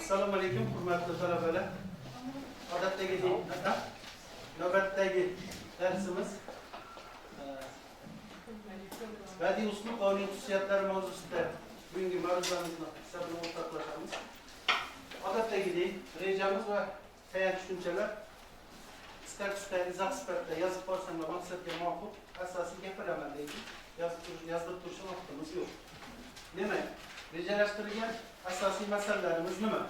Assalomu alaykum, hurmatli talabalar. Navbatdagi darsimiz badiiy uslub va uning xususiyatlari mavzusida bugungi ma'ruzamizni sizlar bilan o'rtoqlashamiz. Odatdagidek rejamiz va tayanch tushunchalar qisqa izoh sifatida yozib borsanglar maqsadga muvofiq asosiy gapiraman lekin yozdirib turishga vaqtimiz yo'q. Demak, rejalashtirilgan asosiy masalalarimiz nima?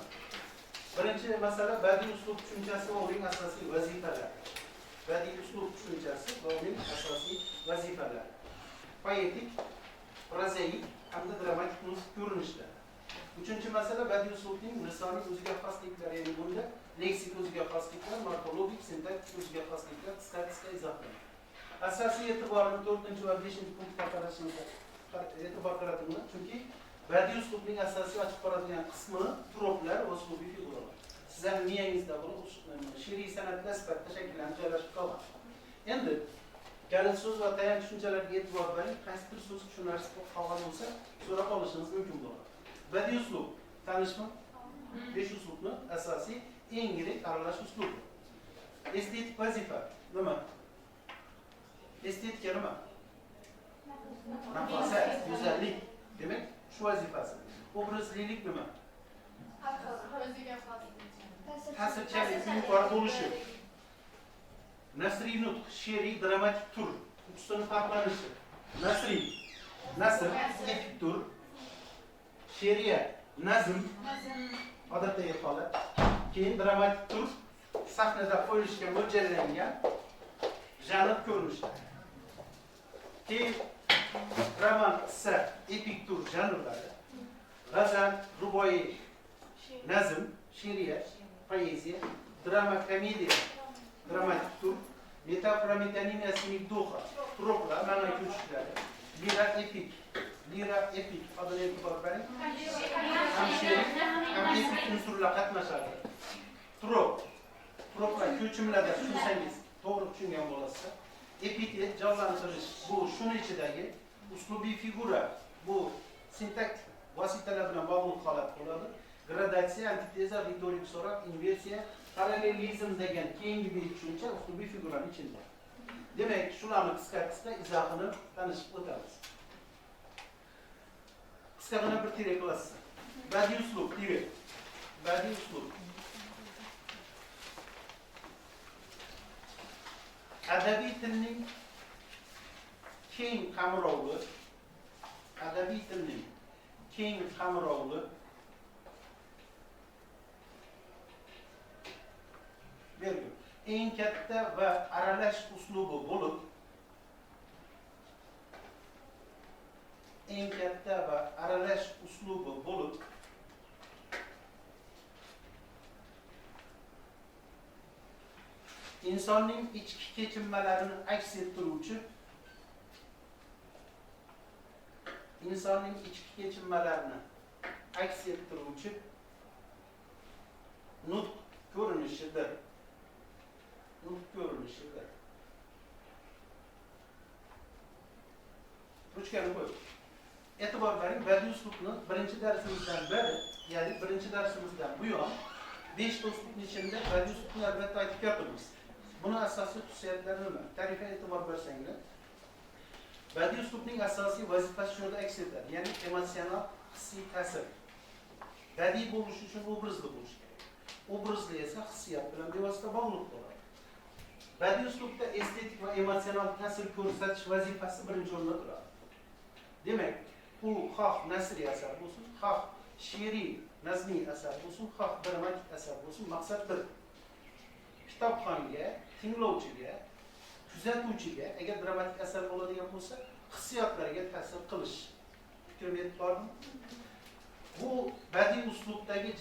Birinchi masala badiiy uslub tushunchasi va uning asosiy vazifalari. Badiiy uslub tushunchasi va uning asosiy vazifalari. Poetik, prozaik hamda dramatik ko'rinishlar. Uchinchi masala badiiy uslubning lisoniy o'ziga xosliklari, ya'ni bunda leksik o'ziga xosliklar, morfologik, sintaktik o'ziga xosliklar qisqa izohlanadi. Asosiy e'tiborni 4 va 5 punktga qarashimizga e'tibor qaratamiz, chunki badiiy uslubning asosiy ochib boradigan qismi troplar va uslubiy figuralar. Sizlar miyangizda bo'lib she'riy san'atga sifatida shakllanib joylashib qolgan. Endi kalit so'z va tayanch tushunchalarga e'tibor bering, qaysi bir so'z tushunarsiz qolgan bo'lsa, so'rab olishingiz mumkin bo'ladi. Badiiy uslub tanishmi? 5 uslubni asosiy eng yirik aralash uslubi. Estetik vazifa nima? Estetika nima? Nafosat, go'zallik. Demak, shu vazifasi. Obrazlilik nima? Ta'sirchanlikning yuqori bo'lishi. Nasriy nutq, she'riy, dramatik tur, uchsining farqlanishi. Nasr, epik tur, she'riyat, nazm, odatdagi holat. Keyin dramatik tur, sahnada qo'yilishga mo'ljallangan janr ko'rinishlar. Keyin roman, qissa, epik tur janrlari, g'azal, ruboiy, nazm, she'riyat, poeziya, drama, komediya, dramatik tur, metafora, metonimiya, simik, duha, troplar, ma'no ko'chiklari, lira, epik, odamga e'tibor bering. Ham she'riy, ham epik unsurlar qatnashadi. Troplar ko'chimlarda tushunsangiz, to'g'ri tushungan bo'lasiz. Epik jonlantirish, bu shuni ichidagi uslubiy figura, bu sintaktik vositalar bilan bog'liq holat bo'ladi. Gradatsiya, antiteza, ritorik so'roq, inversiya, parallelizm degan keyingi bir tushuncha uslubiy figuraning ichida. Demak, shularni qisqa izohini tanishib o'tamiz. Qisqagina bir tire qilasiz. Badiiy uslub, tire. Badiiy uslub. Adabiy tilning keng qamrovli, eng katta va aralash uslubi bo'lib, insonning ichki kechinmalarini aks ettiruvchi, nutq ko'rinishidir. Ruchkani qo'ying. E'tibor bering, badiiy uslubni birinchi darsimizdan buyon 5 ta uslubning ichida badiiy uslubni albatta aytib kelamiz. Buni asosiy xususiyatlari nima? Ta'rifiga e'tibor bersanglar, badiiy uslubning asosiy vazifasi shunda aks etadi, ya'ni emotsional hissiy ta'sir. Badiiy bo'lish uchun obrazli bo'lish kerak. Obrazli esa hissiyot bilan bevosita bog'liq bo'ladi. Badiiy uslubda estetik va emotsional ta'sir ko'rsatish vazifasi birinchi o'rinda turadi. Demak, u xoh nasriy asar bo'lsin, xoh she'riy, nazmiy asar bo'lsin, xoh dramatik asar bo'lsin, maqsad bir. Kitobxonga, tinglovchiga, kuzatuvchiga, agar dramatik asar bo'ladigan bo'lsa, hissiyotlarga ta'sir qilish. Fikrim yetib bormi? Bu badiiy uslubning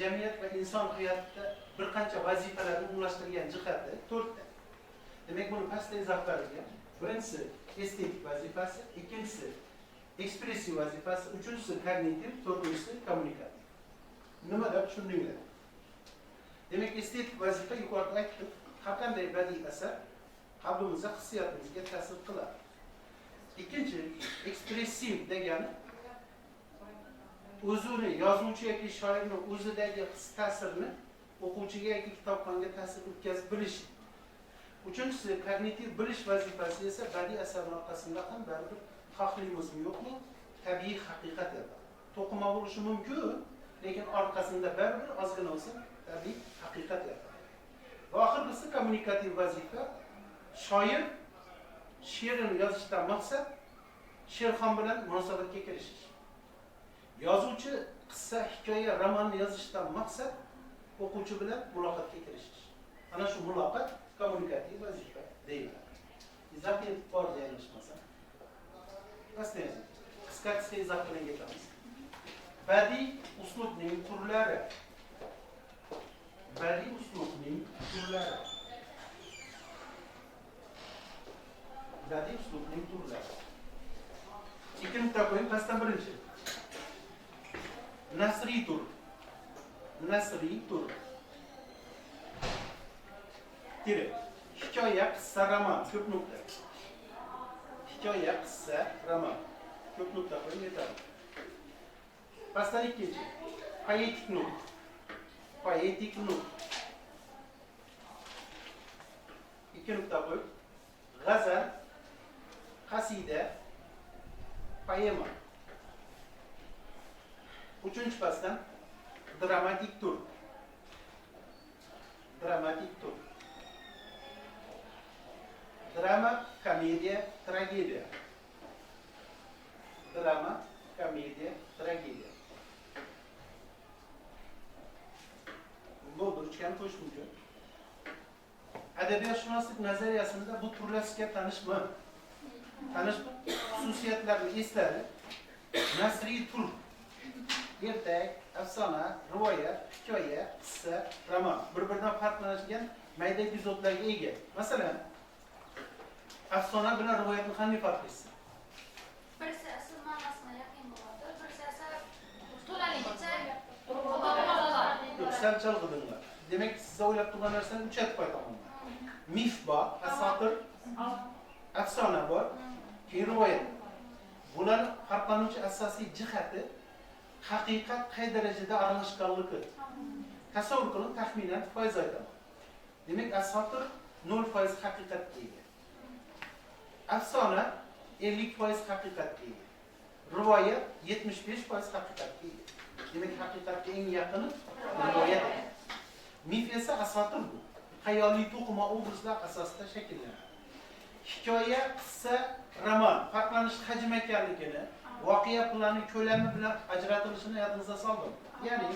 jamiyat va inson hayotida bir qancha vazifalarni umumlashtirgan jihati 4 ta. Demak, buni pastda izoh berilgan. Birinchisi estetik vazifasi, ikkinchisi ekspressiv vazifasi, uchinchisi kognitiv, to'rtinchisi kommunikativ. Nima deb tushundinglar? Demak, estetik vazifa yuqorida aytdim. Har qanday badiiy asar qalbimizga, hissiyotimizga ta'sir qiladi. Ikkinchi, ekspressiv degani o'zini yozuvchi yoki shoirni o'zidagi his ta'sirini o'quvchiga yoki kitobxonga ta'sir o'tkazib bilish. Uchinchisi, kognitiv bilish vazifasi esa badiiy asarning orqasida ham baribir xohlimizmi yo'qmi, tabiiy haqiqat yotadi. To'qima bo'lishi mumkin, lekin orqasida baribir ozgina bo'lsa tabiiy haqiqat yotadi. Va oxirgisi kommunikativ vazifa. Shoir she'rini yozishdan maqsad she'rxon bilan munosabatga kirishish. Yozuvchi qissa, hikoya, romanni yozishdan maqsad o'quvchi bilan muloqotga kirishish. Ana shu muloqot kommunikativ vazifa deyiladi. Izoh etib bor deyilishmasa. Qasdaydi. Qisqa izoh bilan ketamiz. Badiiy uslubning turlari. Badiiy uslubning turlari. Badiiy uslubning turlari. Ikki nuqta qo'ying, pastdan birinchi. Nasriy tur. Nasriy tur. Tire. Hikoya, qissa, roman, ko'p nuqta. Hikoya, qissa, roman. Ko'p nuqta qo'ying, yetadi. Pastdan ikkinchi. Poetik nuqta. Poetik nuqta. Ikki nuqta qo'ying. G'azal, qasida, poema. Uchinchi pastdan dramatik tur. Dramatik tur. Drama, komediya, tragediya. Drama, komediya, tragediya. Bo'ldi, uchgan qo'yish mumkin. Adabiyotshunoslik nazariyasida bu turlar sizga tanishmi? Tanishmi? Xususiyatlarini esladi. Nasriy tur. Ertak, afsona, rivoyat, hikoya, qissa, roman bir-biridan farqlanadigan mayda epizodlarga ega. Masalan, afsona bilan rivoyatni qanday farqlaysiz? Birisi asl ma'nosina yaqin bo'ladi, birisi esa to'laligicha sal chalg'idinglar. Demak, siz o'ylab turgan narsani uch aytib qo'yaman. Mif bor, asotir, afsona bor, keyin rivoyat. Bular farqlanuvchi asosiy jihati haqiqat qay darajada aralashganligi. Tasavvur qiling, taxminan foiz aytaman. Demak, asotir 0% haqiqatga ega. Afsona 50% haqiqatga ega. Rivoyat 75% haqiqatga ega. Demak, haqiqatga eng yaqini rivoyat. Mif esa asotir bu. Xayoliy to'qima obrazlar asosida shakllanadi. Hikoya, qissa, roman farqlanish hajmi ekanligini, voqea plani ko'lami bilan ajratilishini yodingizga soldim. Ya'ni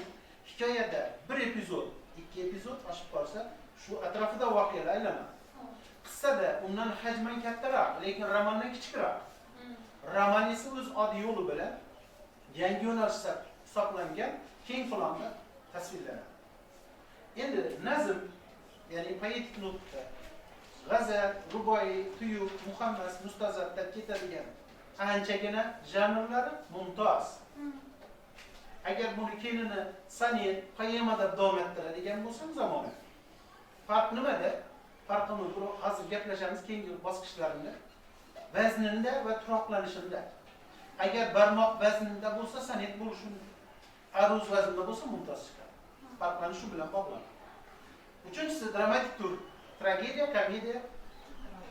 hikoyada bir epizod, ikki epizod oshib qolsa, shu atrofida voqealar aylanadi. Qissada undan hajman kattaroq, lekin romandan kichikroq. Roman esa o'z oddiy yo'li bilan yangi yo'nalishda hisoblangan keng planda tasvirlanadi. Endi nazm, ya'ni poetik nuqta, g'azal, ruboiy, tuyuq, muhammas, mustazabda ketadigan anchagina janrlari mumtoz. Agar buni kelini sonet, poemada davom ettiradigan bo'lsam zamona. Farq nimada? Farqini hozir gaplashamiz keyingi bosqichlarida. Vaznida va turoqlanishida. Agar barmoq vaznida bo'lsa sonet bo'lishi mumkin. Aruz vaznida bo'lsa mumtoz chiqadi. Farqlanishi shu bilan bog'lanadi. Uchinchisi dramatik tur. Tragediya, komediya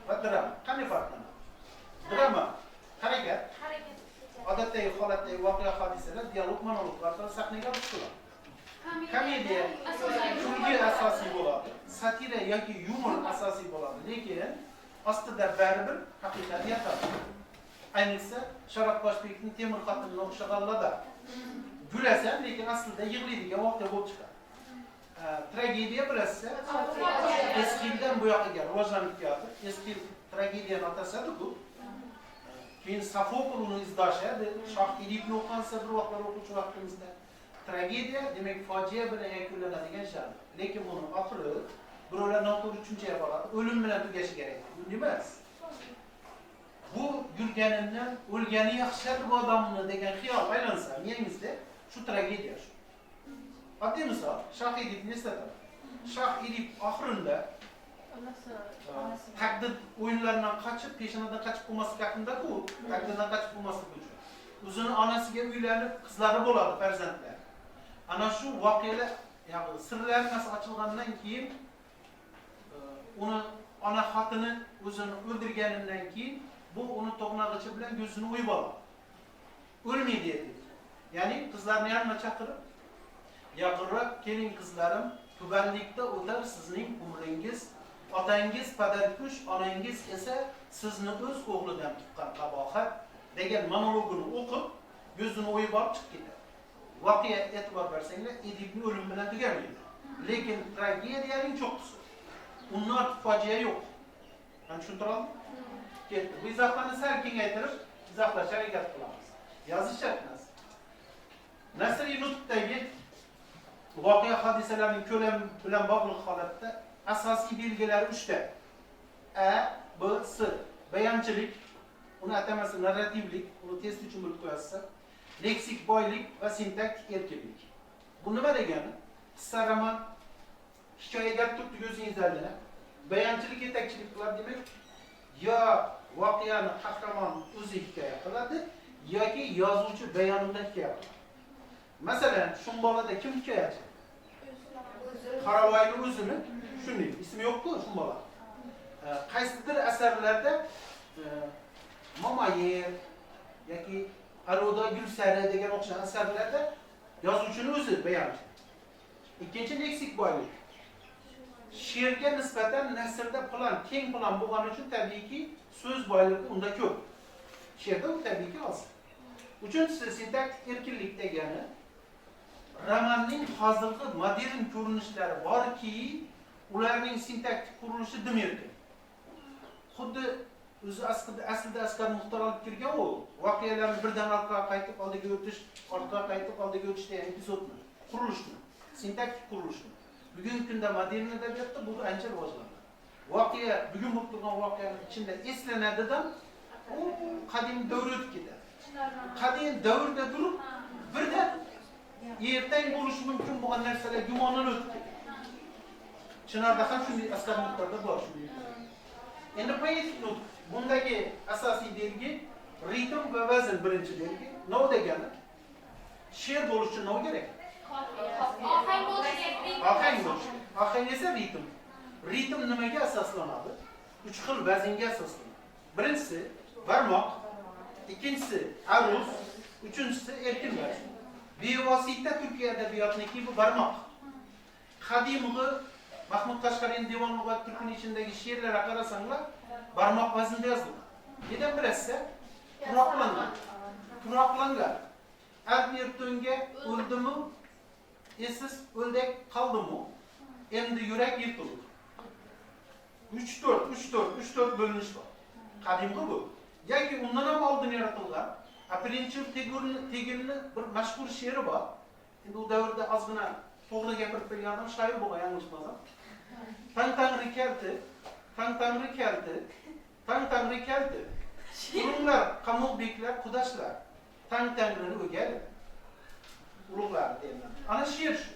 va drama. Qanday farqlanadi? Drama harakat, odatdagi holatdagi voqea hodisalar dialog monologlar orqali sahnaga chiqadi. Komediya kulgi asosiy bo'ladi. Satira yoki yumor asosiy bo'ladi, lekin ostida baribir haqiqat yotadi. Ayniqsa Sharof Toshbekning Temur xotinini o'xshaganlarda gulasan, lekin aslida yig'laydigan voqea bo'lib chiqadi. Tragediya bilasizlar, eski yildan bu yoqqa rivojlanib keladi. Eski tragediyani otasi-ku. Keyin Sofokl uni izlashadi. Shoh Idibni o'qigansa bir vaqtlar o'quvchi vaqtimizda. Tragediya demak fojia bilan yakunlanadigan janr. Lekin buni oxiri birovlar noto'g'ri tushunchaga boradi. O'lim bilan tugashi kerak. Bu emas. Bu yurganimdan o'lgani yaxshidir bu odamni degan xiyol aylansa, miyangizda shu tragediya shu. Oddiy misol, Shoh Idibni eslataman. Shoh Idib oxirida taqdir o'yinlaridan qochib, peshanadan qochib qolmaslik haqida-ku, taqdirdan qochib qolmaslik uchun. o'zini onasiga uylanib, qizlari bo'ladi, farzandlar. Ana shu voqealar, ya'ni sirlari ochilgandan keyin uni ona xotini o'zini o'ldirganidan keyin bu uni to'g'nog'ichi bilan ko'zini o'yib oladi. O'lmaydi dedi. Ya'ni qizlarni yanına chaqirib, yaqinroq keling qizlarim, tubanlikda o'tar sizning umringiz, otangiz padarkush, onangiz esa sizni o'z o'g'lidan tuqqan qabohat degan monologini o'qib, ko'zini o'yib olib chiqib ketadi. Voqea e'tibor bersanglar, Edipning o'limi bilan tugamaydi. Lekin tragediyaning cho'qqisi. Undan ortiq fojia yo'q. Mana tushuntira oldim? Ketdi. Bu izohlarni sal kengaytirib, izohlashga harakat qilamiz. Yozishyapmiz. Nasriy nutqdagi voqea hodisalarning ko'lami bilan bog'liq holatda asosiy belgilari 3 ta. A, B, S. Bayonchilik, uni atamasi narrativlik, uni test uchun bo'lib qo'yasiz. Leksik boylik va sintaktik erkinlik. Bu nima degani? Qissa roman hikoyaga turibdi ko'zingizda. Bayonchilik yetakchilik qiladi demak, yo voqeani qahramon o'zi hikoya qiladi yoki yozuvchi bayonida hikoya qiladi. Masalan, shu bolada kim hikoyachi? Qaravoyli o'zini, shunday ismi yo'q-ku shu bola. Qaysidir asarlarda Mamayer yoki Aroda Gulsari degan o'xshagan asarlarda yozuvchini o'zi bayonchi. Ikkinchi leksik boylik. She'rga nisbatan nasrda plan, keng plan bo'lgani uchun tabiiyki so'z boyligi unda ko'p. She'rda u tabiiyki oz. Uchinchisi sintaktik erkinlik degani romanning hozirgi modern ko'rinishlari borki, ularning sintaktik qurilishi dim erkin. Xuddi o'zi aslida Asqar Muxtor olib kirgan u voqealarni birdan orqaga qaytib oldiga o'tish, orqaga qaytib oldiga o'tish degan epizodni, qurilishni, sintaktik qurilishni. Bugungi kunda modern adabiyotda bu ancha rivojlangan. Voqea, bugun bo'lib turgan voqeaning ichida eslanadidan u qadim davr o'tib ketadi. Qadim davrda turib birdan ertang bo'lishi mumkin bo'lgan narsalar gumonlanib o'tib ketadi. Chinarda ham shunday Asqar Muxtorda bor shunday. Endi poetik nutq bundagi asosiy belgi ritm va vazn birinchi belgi. Nima degani? She'r bo'lish uchun nima kerak? Ohang bo'lishi kerak. Ohang bo'lishi. Ohang esa ritm. Ritm nimaga asoslanadi? 3 xil vaznga asoslanadi. Birinchisi barmoq, ikkinchisi aruz, uchinchisi erkin vazn. Bevosita Turkiya adabiyotniki bu barmoq. Qadimgi Mahmud Qashqariyning Devon lug'at turkining ichidagi she'rlarga qarasanglar, barmoq vaznida yozilgan. Neden birisi? Turoqlangan. Turoqlangan. Ertonga o'ldimi? Esiz o'ldak qoldimi? Endi yurak yirtildi. 3-4 bo'linish bor. Qadimgi bu. Yoki undan ham oldin yaratilgan Apirinchi Tegilni bir mashhur she'ri bor. Endi u davrda ozgina to'g'ri gapirib qo'ygandan shoir bo'lgan, yanglishmasam. Tang-tangri keldi. Ulug'lar, qamoqbeklar, qudoshlar. Tang-tangrini o'gadi. Ulug'lar deyman. Ana she'r shu.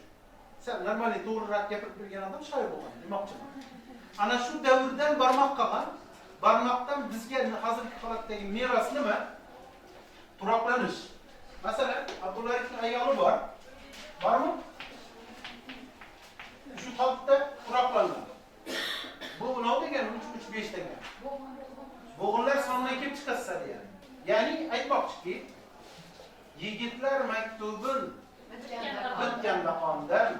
Sen normal to'g'riroq gapirib qo'ygan odam shoir bo'lgan, demoqchiman. Ana shu davrdan barmoq qolgan, barmoqdan bizga hozirgi holatdagi meros nima? Turoqlanish. Masalan, Abdullah ibn ayoli bor. Bormi? Shu holatda turoqlangan. Bu nima degani? 3-5 degan. Bo'g'inlar sonidan kelib chiqasa degani. Ya'ni aytmoqchiki, yigitlar maktubin bitganda qondan,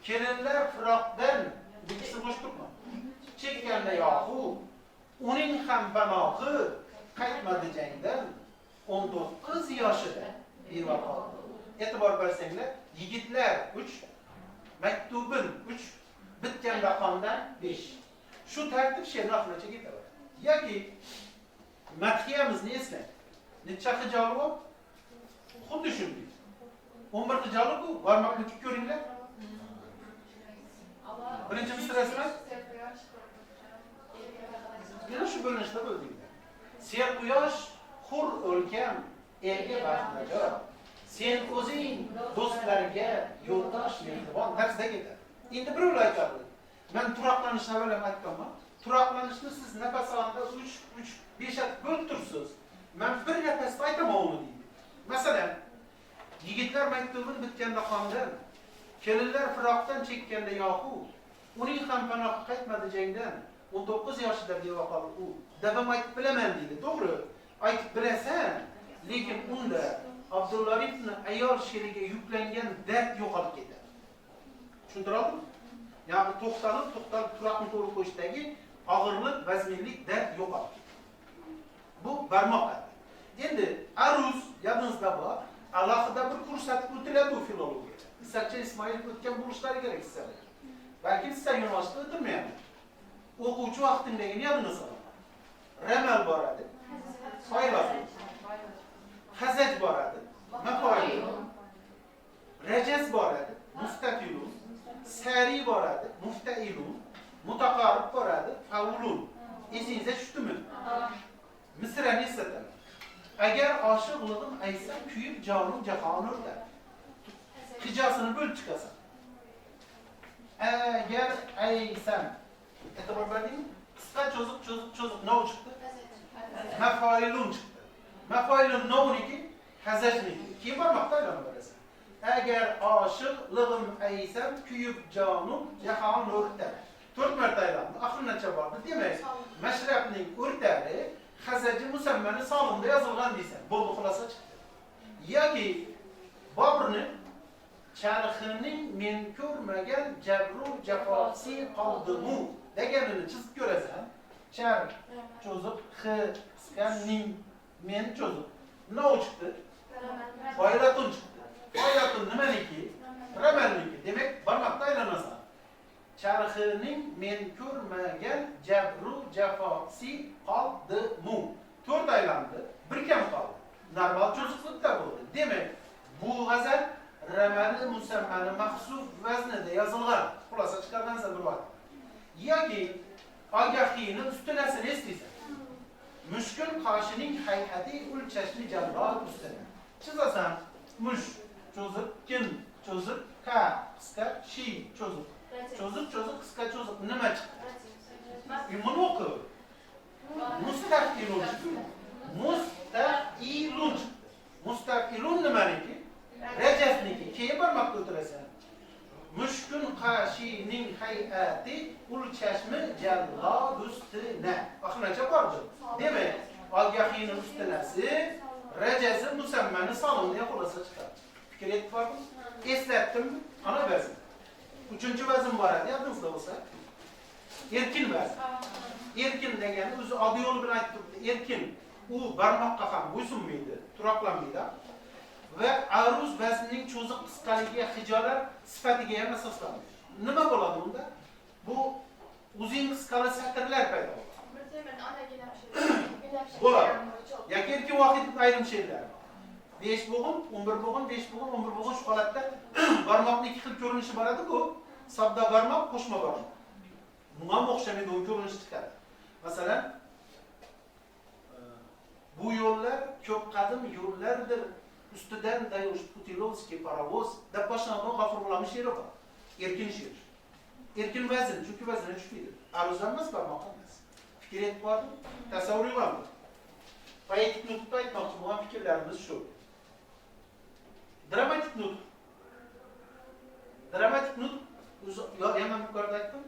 kelinlar firoqdan, ikkisi bo'sh turma. Chekkanda yo'qu, uning ham panohi qaytmadi jangdan. 19 yoshida bevafo. E'tibor bersanglar, yigitlar 3, maktubin 3, bitganda qondan 5. Shu tartib she'rni oxirigacha ketadi. Yoki madhiyamizni eslang. Necha hijoli bor? Xuddi shunday. 11 hijoli bu, barmoqni tik ko'ringlar. Birinchi misrasini yana shu bo'linishda bo'ldik. Ser quyosh hur o'lkam, elga baxtnajo. Sen o'zing do'stlarga yo'ldosh mehribon tarzda ketadi. Endi birovlar aytadi. Men turoqlanishni avval ham aytganman. Turoqlanishni siz nafas olganda 3-5 bo'lib tursiz. Men bir nefesde aytamam onu deydi. Mesela yigitler mektubunu bitkende qandan, kelinler firoqdan chekkanda yoxu, uning ham panohi qaytmadi jangdan. 19 yoshida bevafo u. Dadam aytib bilaman deydi. To'g'ri, aytib bilasan, lekin unda Abdulla Aripovni ayol she'riga yuklangan dard yo'qolib ketadi. Tushuntira oldimmi? Ya'ni to'xtalib turoqni to'g'ri qo'yishdagi og'irlik, vazminlik, dard yo'qolib ketadi. Bu barmoq adi. Endi aruz yodingizda bor, alohida bir ko'rsatib o'tiladi bu filologiyada. Isakcha Ismoilov o'tgan bo'lishlari kerak sizlar. Balki sizlar universitetda o'tirmayapti. O'quvchi vaqtingdagini yodingizga oladi. Ramal boradi. Foyla. Hazaj boradi. Mafoil. Rajaz boradi. Mustaqilun. Sari boradi. Muftailun. Mutaqarrib boradi. Faulun. Esingizga tushdimi? Misrani eslataman. Agar oshiqlig'im aytsam kuyib jonim jahonurda. Hijosini bo'lib chiqasan. Agar aysam e'tibor berdingmi? Qisqa cho'ziq nov chiqdi. Mafoilun chiqdi. Mafoilun novniki, hazajniki. Keyin bormoqda aylanib Agar oshiqlig'im aysam kuyib jonim jahonurda. 4 marta aylandi. Oxirgacha bordi. Demak, mashrabning o'rtali Hazaji musammani solimda yozilgan deysan. Bo'ldi, xulosa chiqdi. Yoki Boburni charixining men ko'rmagan jabru jafosi qoldimu deganini chizib ko'rasan. Char cho'ziq x qisqaning men cho'ziq. Nima chiqdi? Boyratun chiqdi. Boyratun nimaniki? Ramalniki. Demak, barmoqda aylanasan. Charixining men ko'rmagan jabru jafosi qoldimu. 4 aylandi, bir kam qoldi. Normal cho'ziqlikda bo'ldi. Demak, bu g'azal ramali musammani maxsus vaznida yozilgan. Xulosa chiqargansan bir vaqt. Yoki agahini ustunasini eslaysan. Mushkul qoshining hay'ati ulchashli jallod ustuna. Chizasan, mush cho'ziq, kin cho'ziq, ka qisqa, shi cho'ziq. Cho'ziq, qisqa cho'ziq nima chiqdi? Buni o'qi. Mustaqilun chiqdi. Mustaqilun chiqdi. Mustaqilun nimaniki? Rajasniki. Keyin barmoqda o'tirasan. Mushkun qashining hay'ati ul chashmi jallod ustuna. Oxirgacha bordi. Demak, olgahini ustunasi, rajasi musammani solimda xulosa chiqadi. Fikr etib bormi? Eslatdim, ana bazm. 3-vazn bor edi, yodingizda bo'lsa. Erkin vazn. Erkin degani o'zi oddiy yo'l bilan aytib turibdi. Erkin u barmoqqa ham bo'ysunmaydi, turoqlanmaydi. Va aruz vaznining cho'ziq qisqaligiga, hijolar sifatiga ham asoslanadi. Nima bo'ladi unda? Bu uzun qisqali satrlar paydo bo'ladi. Yoki erkin vahid ayrim she'rlar. 5 bo'g'in, 11 bo'g'in, 5 bo'g'in, 11 bo'g'in shu holatda barmoqning 2 xil ko'rinishi bor edi-ku. Sabda barmoq, qo'shma barmoq. Bunga o'xshamaydi, u ko'rinish chiqadi. Masalan, bu yo'llar ko'p qadim yo'llardir. Ustidan dayosh Putilovskiy parovoz deb boshlangan G'afur G'ulomning she'ri bor. Erkin she'r. Erkin vazn, chunki vaznga tushmaydi. Aruzdan emas, barmoq emas. Fikr etib bordim, tasavvur qildim. Poetik nutqda aytmoqchi bo'lgan fikrlarimiz shu. Dramatik nutq. Dramatik nutq yomon yuqorida aytdim.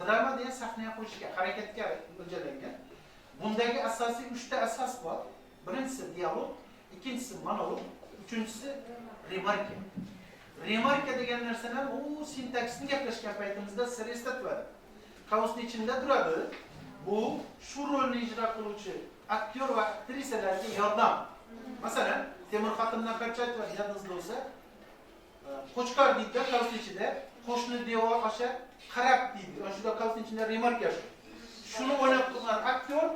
Drama degan sahnaga qo'yishga, harakatga mo'ljallangan. Bundagi asosiy 3 ta asos bor. Birinchisi dialog, ikkinchisi monolog, uchinchisi remarka. Remarka degan narsalar u sintaksni gaplashgan paytimizda sir eslatadi. Qavusning ichida turadi. Bu shu rolni ijro qiluvchi aktyor va aktrisalarga yordam. Masalan, Temur Xotindan qanchalik yodingizda bo'lsa, Qo'chqor deydi qavusning ichida, qo'shni devor osha qarab deydi. Ana shunda qavusning ichida remarka shu. Shuni o'ylab turgan aktyor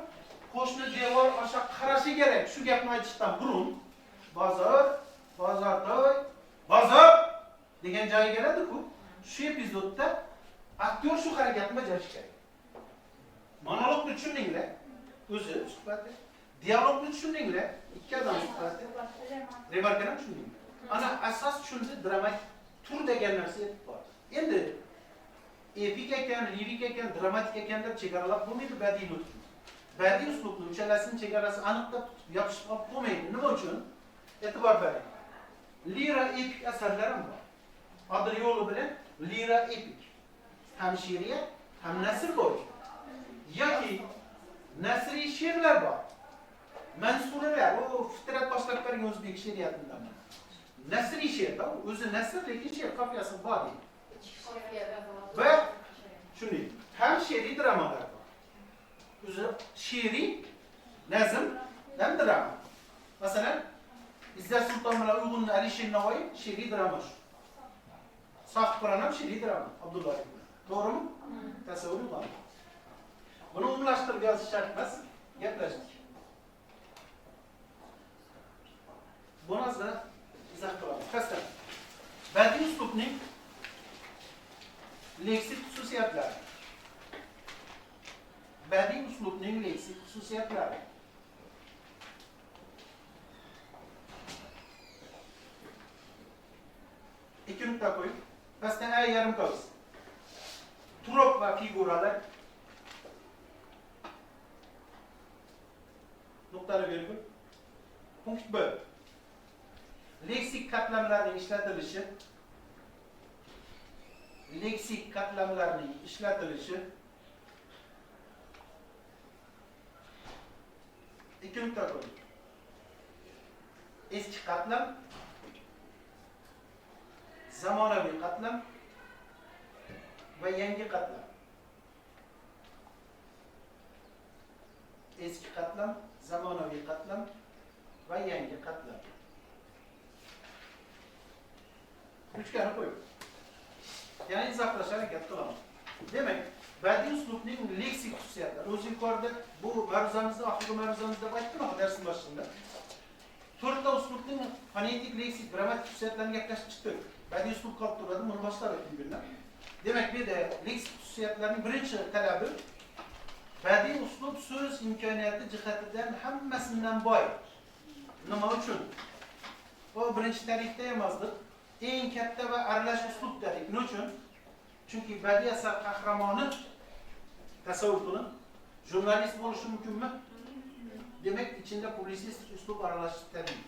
qo'shni devor osha qarashi kerak. Shu gapni aytishdan burun bozor degan joyga keladi-ku. Shu epizodda aktyor shu harakatni bajarishi kerak. Monologni tushundinglar? O'zi suhbati. Dialogni tushundinglar? Ikki odam suhbati. Remarkani tushundinglar? Ana asos tushunsa dramatik tur degan narsa yetib bor. Endi epik ekan, lirik ekan, dramatik ekan deb chegaralab bo'lmaydi badiiy nutq. badiiy uslubni uchalasini chegarasi aniqlab yopishib olib bo'lmaydi. Nima uchun? E'tibor bering. Lira epik asarlarim bor. Adir yo'li bilan lira epik. Ham she'riyat, ham nasr bor. Yoki nasriy she'rlar bor. Mansuralar, o fitrat boshlab bergan o'zbek she'riyatindan. Nasriy she'rda o'zi nasr lekin she'r qafiyasi bor deydi. Va shuni ham she'riy dramalar bor. O'zi she'riy nazm ham drama. Masalan, İzzet Sultan bilan Uyg'unni Alisher Navoiy she'riy drama shu. Sohib Qur'on ham she'riy drama Abdulloh ibn. To'g'rimi? Tasavvur qiling. Buni umumlashtirib yozish shart emas, gaplashdik. Buni azdan izoh qilamiz. Qasdan badiiy uslubning leksik xususiyatlari. Badiiy uslubning leksik xususiyatlari. İki nokta koyun. Pastdan A yarım qavs. Turop va figuralar. Nuqtali virgul. Punkt B. Leksik qatlamlarning ishlatilishi. Leksik qatlamlarning ishlatilishi. İki nokta koyun. Eski qatlam, zamonaviy qatlam va yangi qatlam. Eski qatlam, zamonaviy qatlam va yangi qatlam. Uchgani qo'yib. Yana izohlashga harakat qilamiz. Demak, badiiy uslubning leksik xususiyatlari. O'zi yuqorida bu ma'ruzamizda, oxirgi ma'ruzamizda aytdim darsning boshida. To'rtta uslubning fonetik, leksik, grammatik xususiyatlarini gaplashib chiqdik. Badiiy uslub qolib turadi, buni boshlab o'tdik bundan. Demak, bu yerda leksik xususiyatlarining birinchi talabi badiiy uslub so'z imkoniyati jihatidan hammasidan boy. Nima uchun? Bu birinchi tarixda emasdi. Eng katta va aralash uslub dedik. Nima uchun? Chunki badiiy asar qahramoni tasavvur qiling, jurnalist bo'lishi mumkinmi? Demak, ichida publisistik uslub aralashishi tabiiy.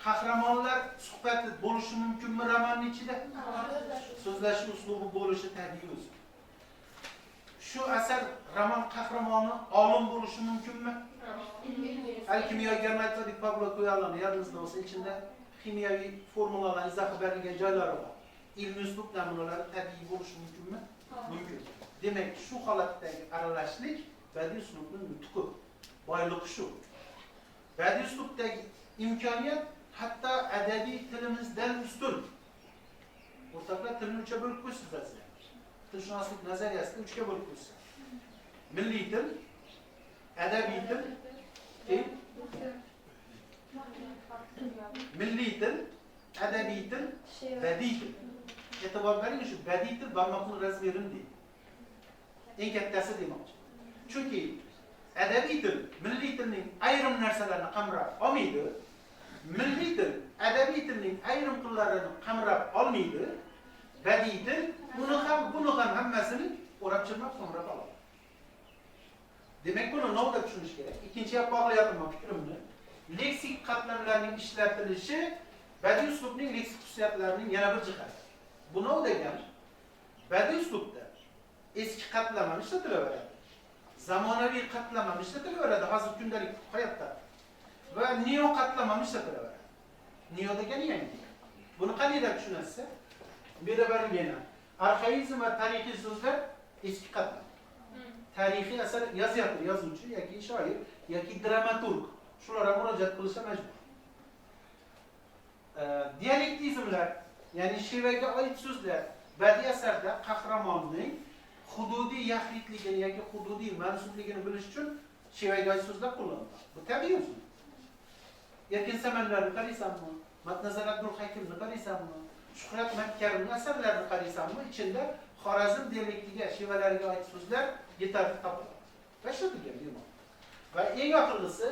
Qahramonlar suhbati bo'lishi mumkinmi romanning ichida? So'zlash uslubi bo'lishi tabiiy o'zi. Shu asar roman qahramoni olim bo'lishi mumkinmi? Kimyogarni aytdik, Pablo Coelho yodingizda bo'lsa, ichida kimyoviy formulalar izoh berilgan joylari bor. Ilmiy uslub namunalari tabiiy bo'lishi mumkinmi? Mumkin. Demak, shu holatdagi aralashlik badiiy uslubning nutqi, boyligi shu. Badiiy uslubdagi imkoniyat hatto adabiy tilimizdan ustun. O'rtoqlar, tilni uchga bo'lib qo'yishsiz. Tilshunoslik nazariyasida uchga bo'lib qo'yishsiz. Milliy til, adabiy til, milliy til, adabiy til, badiiy til. E'tibor bering, shu badiiy til barmoqni razmerini deydi. Eng kattasi demoqchi. Chunki adabiy til milliy tilning ayrim narsalarini qamrab olmaydi. Milliy til adabiy tilning ayrim qillarini qamrab olmaydi. Badiiy til buni ham hammasini o'rab-chirmab qamrab oladi. Demak, buni nolda tushunish kerak. Ikkinchiga bog'layapman fikrimni. Leksik qatlamlarning ishlatilishi badiiy uslubning leksik xususiyatlarining yana bir jihati. Bu nima degani? Badiiy uslubda eski qatlam ham ishlatilaveradi. Zamonaviy qatlam ham ishlatilaveradi hozir kundalik hayotda. Va neo qatlam ham ishlatilaveradi. Neo degani yangi. Buni qanday deb tushunasiz? Bu yerda berilgan arxaizm va tarixiy so'zlar eski qatlam. Tarixiy asar yozyapti yozuvchi yoki shoir yoki dramaturg. Shularga murojaat qilishga majbur. Dialektizmlar, ya'ni shevaga oid so'zlar badiiy asarda qahramonning hududiy yaxlitligini yoki hududiy mansubligini bilish uchun shevaga oid so'zlar qo'llaniladi. Bu tabiiy usul. Erkin Samanlarni qaraysanmi? Matnazar Abdulhakimni qaraysanmi? Shuhrat Makkarning asarlarini qaraysanmi? Ichida Xorazm dialektiga, shevalariga oid so'zlar yetarli topiladi. Va shu degan. Va eng oxirgisi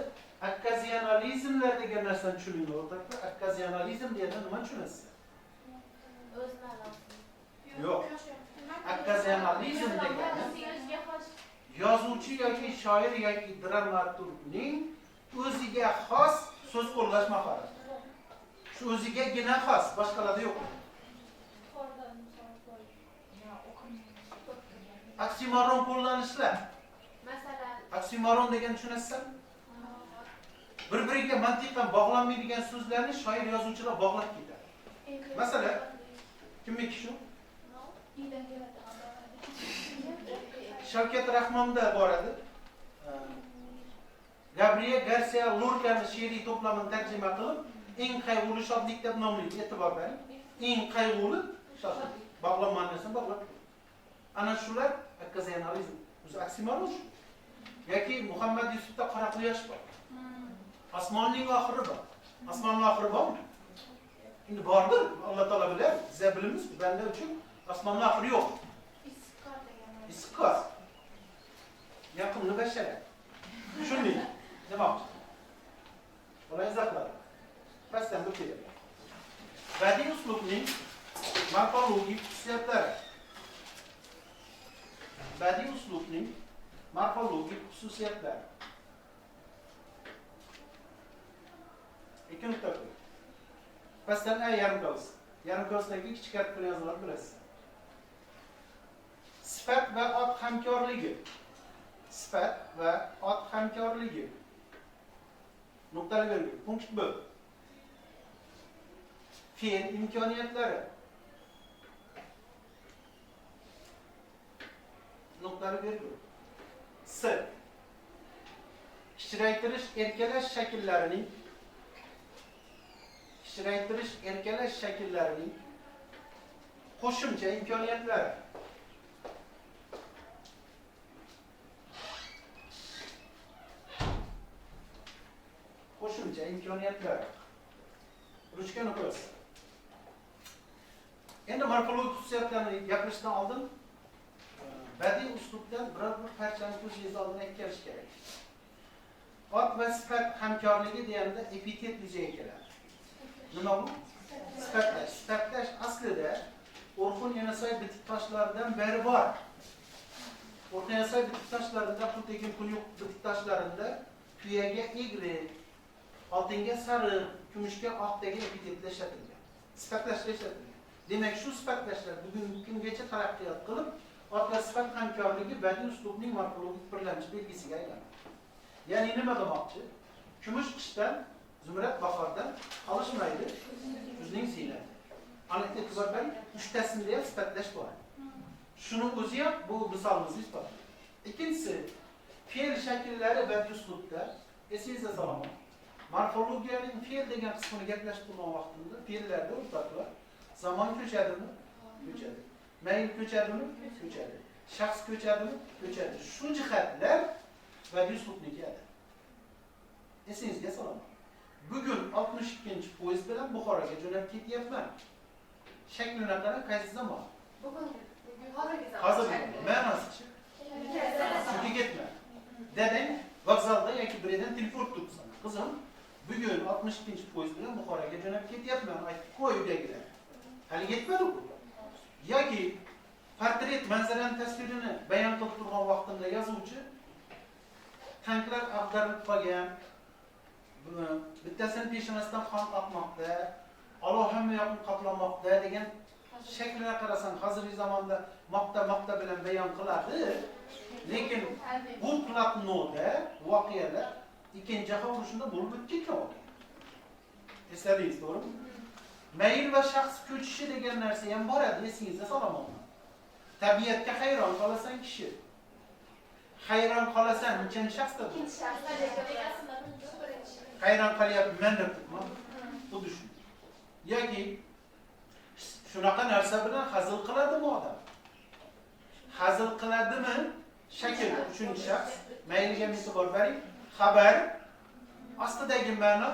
akkazionalizmlar degan narsani tushuninglar o'rtoqlar. Akkazionalizm deganda nima tushunasiz? Yo'q. Akkazionalizm degani yozuvchi yoki shoir yoki dramaturgning o'ziga xos so'z qo'llash mahorati. Shu o'zigagina xos, boshqalarda yo'q. Oksimoron qo'llanishlar. Masalan, Oksimoron degan tushunasizmi? Bir-biriga mantiqan bog'lanmaydigan so'zlarni shoir yozuvchilar bog'lab ketadi. Masalan, kimniki shu? Shavkat Rahmonda bor edi. Gabriel Garcia Lorca'ning she'riy to'plamini tarjima qilib, eng qayg'uli shodlik deb nomlaydi. E'tibor bering. Eng qayg'uli shodlik. Bog'lanmasini bog'lab. Ana shular okazionalizm. O'zi oksimoron shu. Yoki Muhammad Yusufda qora quyosh bor. Osmonning oxiri bor. Osmonning oxiri bormi? Endi bordir. Alloh taolo biladi. Siz bilamiz, banda uchun osmonning oxiri yo'q. Iskor. Yaqinni bashara. Shunday. Demoqchi. Bular izohlar. Pastdan bu keladi. Badiiy uslubning morfologik xususiyatlari. Badiiy uslubning morfologik xususiyatlari. Ikki nuqta. Pastdan A yarim qavs. Yarim qavsdagi kichik harf bilan yoziladi, bilasiz. Sifat va ot hamkorligi. Sifat va ot hamkorligi. Nuqtali virgul. Punkt B. Fe'l imkoniyatlari. Nuqtali virgul. S. Kichraytirish erkalash shakllarining qo'shimcha imkoniyatlari. Qo'shimcha imkoniyatlar. Ruchkani qo'yasiz. Endi morfologik xususiyatlarni gapirishdan oldin badiiy uslubdan biror bir parchani ko'zingiz oldin aytib kerak. Ot va sifat hamkorligi deganda epitet yuzaga keladi. Nima bu? Sifatlash. Sifatlash aslida Orxon Yenisay bitik toshlaridan beri bor. Orxon Yenisay bitik toshlarida pul tekin pul yo'q bitik toshlarida tuyaga egri, oltinga sariq, kumushga oqdagi epitetlar ishlatilgan. Sifatlashlar ishlatilgan. Demak, shu sifatlashlar bugungi kungacha taraqqiyot qilib, ot va sifat hamkorligi badiiy uslubning morfologik birlanish belgisiga aylandi. Ya'ni nima demoqchi? Kumush qishdan, zumrad bahordan qolishmaydi. Kuzning ziynati. Ana e'tibor bering, uchtasida ham sifatlash bor. Shuni o'zi ham bu misolimizni isbotlaydi. Ikkinchisi, fe'l shakllari badiiy uslubda esingizda salomat. Morfologiyaning fe'l degan qismini gaplashib turgan vaqtimda fe'llarda o'rtoqlar zamon ko'chadimi? Ko'chadi. Mayl ko'chadimi? Ko'chadi. Shaxs ko'chadimi? Ko'chadi. Shu jihatlar badiiy uslubnikidir. Esingizga salomat. Bugun 62-poyezd bilan Buxoroga jo'nab ketyapman. Shaklini qarang, qaysi zamon? bugun hozirgi zamon. Hozir ma'nosi-chi? Sutga ketma. Dadang vokzalda yoki biridan telefon turibsan. Qizim, bugun 62-poyezd bilan Buxoroga jo'nab ketyapman. Aytib qo'y uydagilar. Hali yetmadi-ku. Yoki portret manzarani tasvirini bayon qilib turgan vaqtimda yozuvchi tanklar ag'darilib qolgan, bittasini peshonasidan qon oqmoqda, olov hamma yoqni qoplamoqda degan shaklga qarasam hozirgi zamonda moqta bilan bayon qiladi. Lekin bu platnoda voqealar Ikkinchi jahon urushida bo'lib o'tgan voqea. Esladingiz, to'g'rimi? Mayl va shaxs ko'chishi degan narsa ham bor edi, esingizda salomatmi? Tabiatga hayron qolasan kishi. Hayron qolasan nechanchi shaxsda? Ikkinchi shaxsda Hayron qolyapman deb turibman. Xuddi shu. Yoki shunaqa narsa bilan hazil qiladimi odam? Hazil qiladimi? Shakl uchinchi shaxs. Mayliga e'tibor bering. Xabar ostidagi ma'no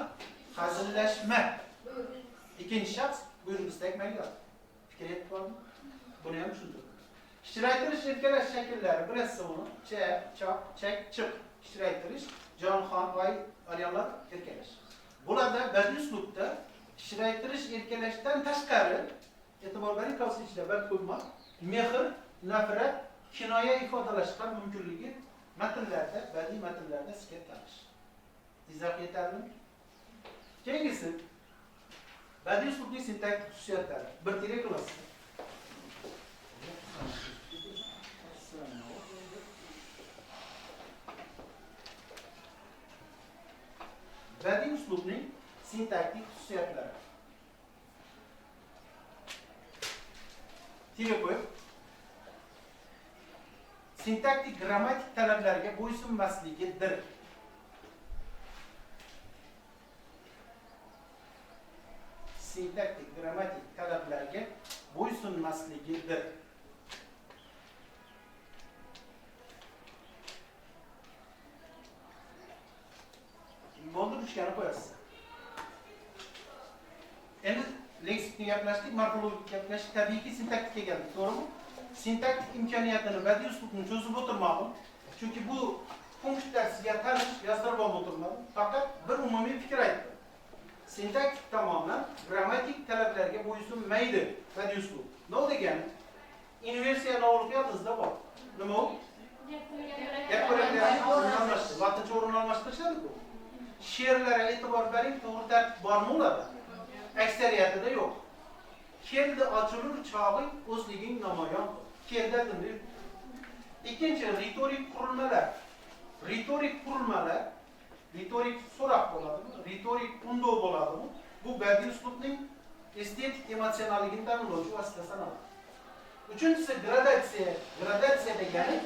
hazillashma. Ikkinchi shaxs buyruqdagi ma'no. Fikr etib bormi? Buni ham tushundim. Kichraytirish erkalash shakllari bilasiz uni. Choq, chak, chiq. Kichraytirish, jonxon, voy, ayollar erkalash. Bularda badiiy uslubda kichraytirish erkalashdan tashqari e'tibor bering, qavs ichida bir ko'pma mehr, nafrat, kinoya ifodalash ham mumkinligi Matnlarda, badiiy matnlarda sizga tanish. İzah yeterli? Keyingisi, badiiy uslubning sintaktik xususiyatlari. Bir tire qilasiz. Badiiy uslubning sintaktik xususiyatlari. Tire qo'yib, sintaktik grammatik talablarga bo'ysunmasligidir. Sintaktik grammatik talablarga bo'ysunmasligidir. Bo'ldi, tushgani qo'yasiz. Endi leksikni gaplashdik, morfologik gaplashdik, tabiiyki sintaktikka keldik, to'g'rimi? Sintaktik imkoniyatini badiiy uslubni cho'zib o'tirmadim. Chunki bu punktlar sizga tanish, yozdirib olib o'tirmadim. Faqat bir umumiy fikr aytdim. Sintaktik tomondan grammatik talablarga bo'ysunmaydi badiiy uslub. Nima degani? Inversiya novliqiyatizda bor. Nima u? Gap ko'raklarni o'rinlashtirishdi. Vaqtincha o'rinlashtirishadi-ku. She'rlarga e'tibor bering, to'g'ri tartib bormi ularda? Aksariyatida yo'q. Keldi ochilur chog'ing o'zliging namoyon. Keldi deb. Ikkinchi ritorik qurilmalar. Ritorik so'roq bo'ladimi? Ritorik undov bo'ladimi? Bu badiiy uslubning estetik emotsionalligini ta'minlovchi vosita sanaladi. Uchinchisi gradatsiya. Gradatsiya degani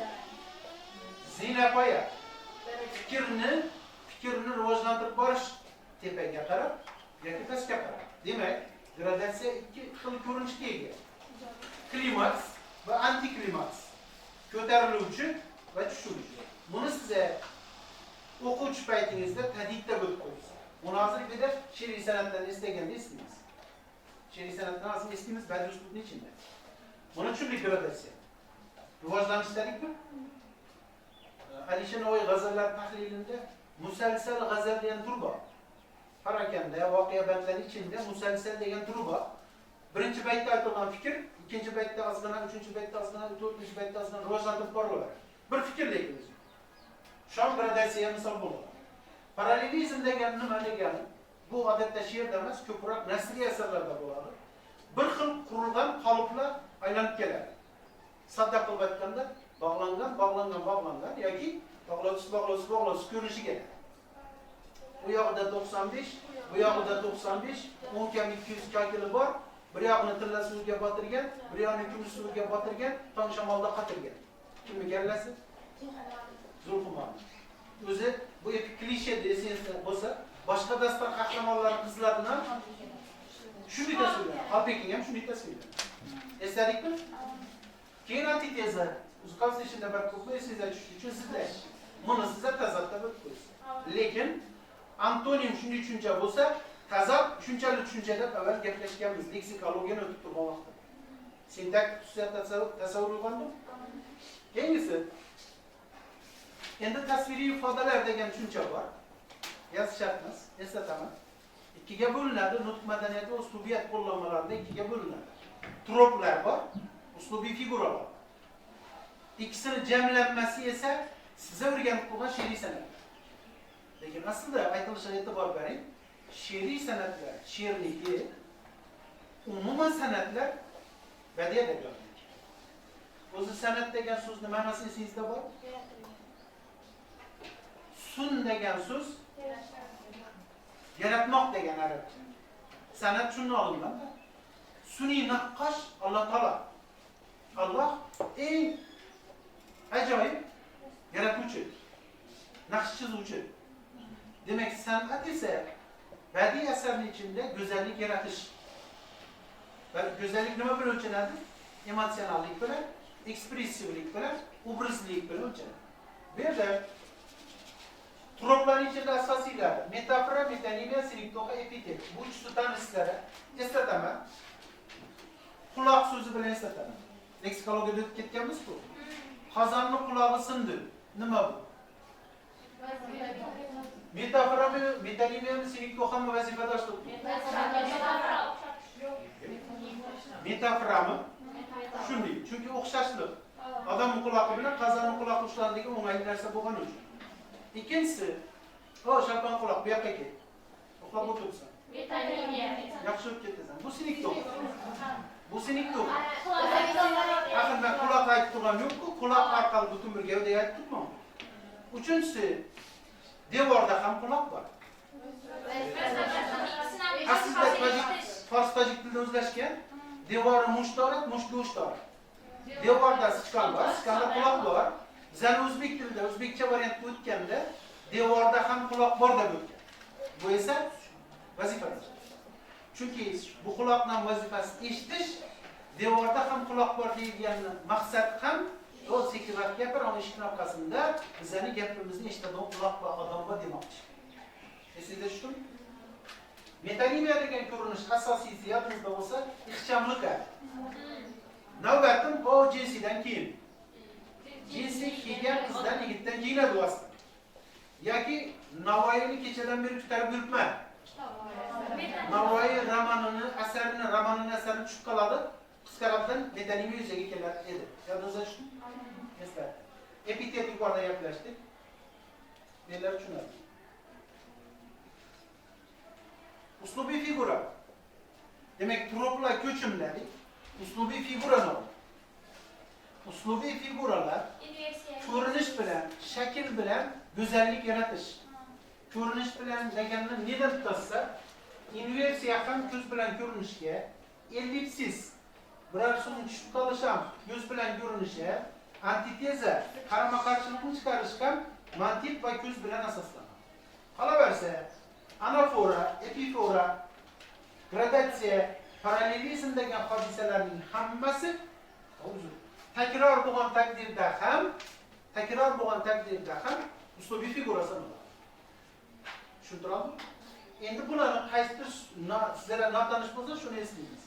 zinapoya. Fikrni rivojlantirib borish tepaga qarab yoki pastga qarab. Demak, gradatsiya ikki xil ko'rinishga ega. Klimaks va antiklimaks. Ko'tariluvchi va tushuvchi. Buni sizga o'quvchi paytingizda tadidda bo'lib qo'yasiz. Buni hozirgida she'riy san'atdan eslaganda eslaymiz. She'riy san'atdan hozir eslaymiz badiiy uslubning ichida. Buni tushundik gradatsiya. Rivojlanishlarikmi? Alisher Navoiy g'azallar tahlilida musalsal g'azal degan tur bor. Parakanda voqea bandlari içinde musalsal degan turi bor. Birinchi baytda aytilgan fikr, ikkinchi baytda ozgina, uchinchi baytda ozgina, to'rtinchi baytda ozgina rivojlantirib boraveradi. Bir fikr deymiz. Shom gradatsiya misol bo'ladi. Paralelizm degan nima degani? Bu odatda she'rda emas, ko'proq nasriy asarlarda bo'ladi. Bir xil qurilgan qoliplar aylanib keladi. Sodda qilib aytganda bog'langan yoki bog'lovsiz ko'rinishi keladi. Bu yoqda 95, bu yoqda 95, 10 kam 200 kalkuli bor. Bir yoqni tilla suvga botirgan, bir yoqni kumush suvga botirgan, tong shamolda qatirgan. Kimni kallasi? Zulqumon. O'zi bu epik klishe desensa bo'lsa, boshqa dastur qahramonlar qizlaridan shunday tasvirlanadi. Qalbekning ham shunday tasvirlanadi. Esladikmi? Keyin antiteza. Uzqavs ishida bir ko'p esingizga tushish uchun sizlar buni sizlar tazatda bilib qo'yasiz. Lekin antonim shunday tushuncha bo'lsa, tazab shunchalik tushuncha deb avval gaplashganmiz. Leksikologiyani o'tib turgan vaqtda. Sintaktik xususiyatlar tasavvur qilgandim. Keyingisi endi tasviriy ifodalar degan tushuncha bor. Yozish shart emas, eslataman. Ikkiga bo'linadi. Nutq madaniyati va uslubiyat qo'llanmalarida ikkiga bo'linadi. Troplar bor, uslubiy figuralar. İkisini jamlanmasi esa sizga o'rganib qo'ygan she'riy san'at. Lekin aslida aytilishiga e'tibor bering, she'riy san'atlar, she'rniki, umuman san'atlar badiiy adabiyotniki. O'zi san'at degan so'zni ma'nosi esingizda bor? Sun degan so'z yaratmoq degan arabcha. San'at shundan olingan. Suniy naqqosh Alloh taolo. Alloh eng ajoyib yaratuvchi, naqsh chizuvchi. Demak, san'at esa badiiy asarning ichida go'zallik yaratish. Va go'zallik nima bilan o'lchanadi? Emotsionallik bilan, ekspressivlik bilan, obrazlik bilan o'lchanadi. Bu yerda troplarning ichida asosiylari metafora, metonimiya, sinektoqa, epitet. Bu uchta tanishlar eslataman. Quloq so'zi bilan eslataman. Leksikologiyada o'tib ketganmiz-ku. Qozonni qulog'i sindi. Nima bu? Metafora mı, metonimiya mı, sinektoqa mı, vazifadoshlik? Metafora mı? Shunday. Chunki o'xshashlik. Adamın kulağı bilen kazanın kulağı uçlandığında onaylı narsa bo'lgan uchun. İkincisi, o şapan kulak bu yoqqa ket. Uxlab o'tiribsan. Yaxshi o'tib ketasan. Bu sinik to'q. Bu sinik to'q. Axir men quloq aytib turganim yo'q-ku, quloq orqali butun bir gavdaga aytib turibman. Uchinchisi, devorda ham quloq bor. Aslida fors tojik tilida o'zlashgan. Devori mushtorat, mushga ushtorat. Devorda sichqon bor, sichqonda quloq bor. Bizlar o'zbek tilida, o'zbekcha variantda o'tganda devorda ham quloq bor deb o'tgan. Bu esa vazifadir. Chunki bu quloqning vazifasi eshitish, devorda ham quloq bor deyilganni maqsad ham o sekinroq gapir, ana eshikning orqasida bizlarning gapimizni eshitadigan quloq bor odam bor demoqchi. Esingizda tushdim? Metonimiya degan ko'rinish asosiysi yodingizda bo'lsa, ixchamlik. Navbatim o jinsidan keyin. Jinsi kiygan qizdan yigitdan kiyinadi vosita. Yoki Navoiyni kechadan beri ko'tarib yuribman. Navoiy romanini asarini tushib qoladi. Qisqaroqdan metonimiya yuzaga kelar edi. Yodingizda tushdi? Eslar. Epitet yuqorida gaplashdik. Nelar tushunadi? Uslubiy figura. Demak, turoblar ko'chimlari uslubiy figura nomi. Uslubiy figuralar ko'rinish bilan, shakl bilan go'zallik yaratish. Ko'rinish bilan deganni nedan tutsa, inversiya ham ko'z bilan ko'rinishga, ellipsis biror so'zni tushib qolish ham ko'z bilan ko'rinishi, antiteza qarama-qarshilikni chiqarish ham mantiq va ko'z bilan asoslanadi. Qolaversa, anafora, epifora, gradatsiya, parallelizm degan hodisalarning hammasi takror bo'lgan taqdirda ham uslubiy figura sanaladi. Tushuntiradimi? Endi bularni qaysidir sizlar notanish bo'lsa shuni eslaymiz.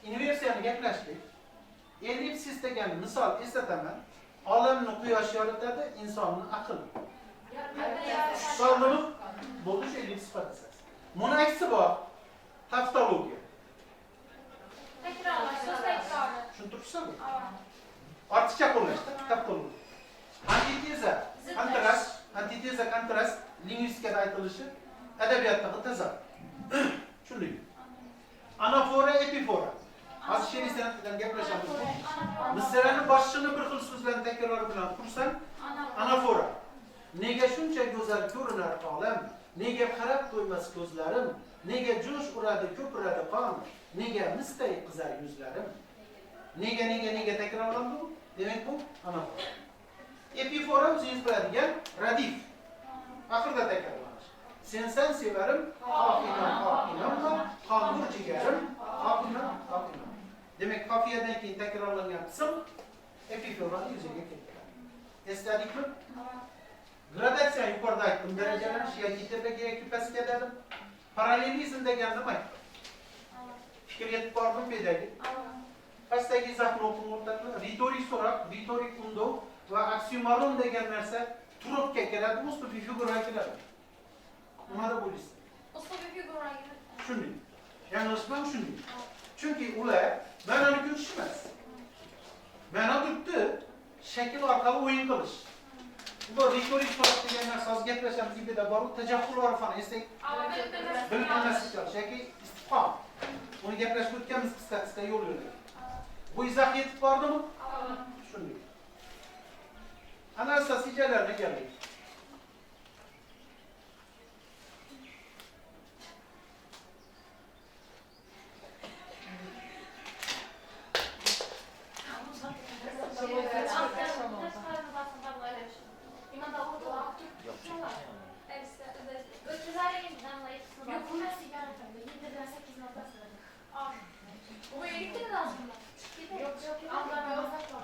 Inversiyani gaplashdik. Ellipsis degan misol eslataman. Olamni quyosh yoritadi, insonni aql. Tushunarlimi? Bo'ldi shu ellipsis hodisaasi. Buni aksi bor. Taftologiya. Tushuntiribsizmi? Ortiqcha qo'llashda taftologiya. Antiteza, kontrast lingvistikada aytilishi adabiyotdagi tezat. Tushundik. Anafora, epifora. Hozir she'riy san'atdan gaplashamiz. Misrani boshini bir xil so'zlarni takror bilan qursan, anafora. Nega shuncha go'zal ko'rinar olam? Nega qarab qo'ymas ko'zlarim? Nega jo'sh uradi, ko'piradi qon? Nega misday qizar yuzlarim? Nega takrorlandi bu? Demak bu anafora. Epifora o'zingiz biladigan radif. Oxirida takrorlanish. Sensan sevarim, xohinamma, qonur jigarim, xohinam. Demak, qofiyadan keyin takrorlangan qism epiforani yuzaga keltiradi. Esladikmi? Gradatsiya yuqorida aytdim, darajalash yoki tepaga yoki pastga dedim. Parallelizm degan nima? Fikr yetib bordim pedagog. Pastdagi izohni o'qib o'tadi. Ritorik so'roq, ritorik undov va aksiyomolon degan narsa turibga kiradi, uslubiy figuraga kiradi. Nimada bo'lyapsiz? Uslubiy figuraga. Shunday. Yanglishmam shunday. Chunki ular ma'noni ko'chish emas. Ma'no dudni shakl orqali o'yin qilish. Bu ritorik so'roq degan narsa hozir gaplashamiz, ibida bor, tajahhul orfani esdak. Bilmaslik yoki istifhom. Uni gaplashib o'tganmiz qisqa yo'l yo'lida. Bu izoh yetib bordimi? Shunday. Ana asosiylarga keldik.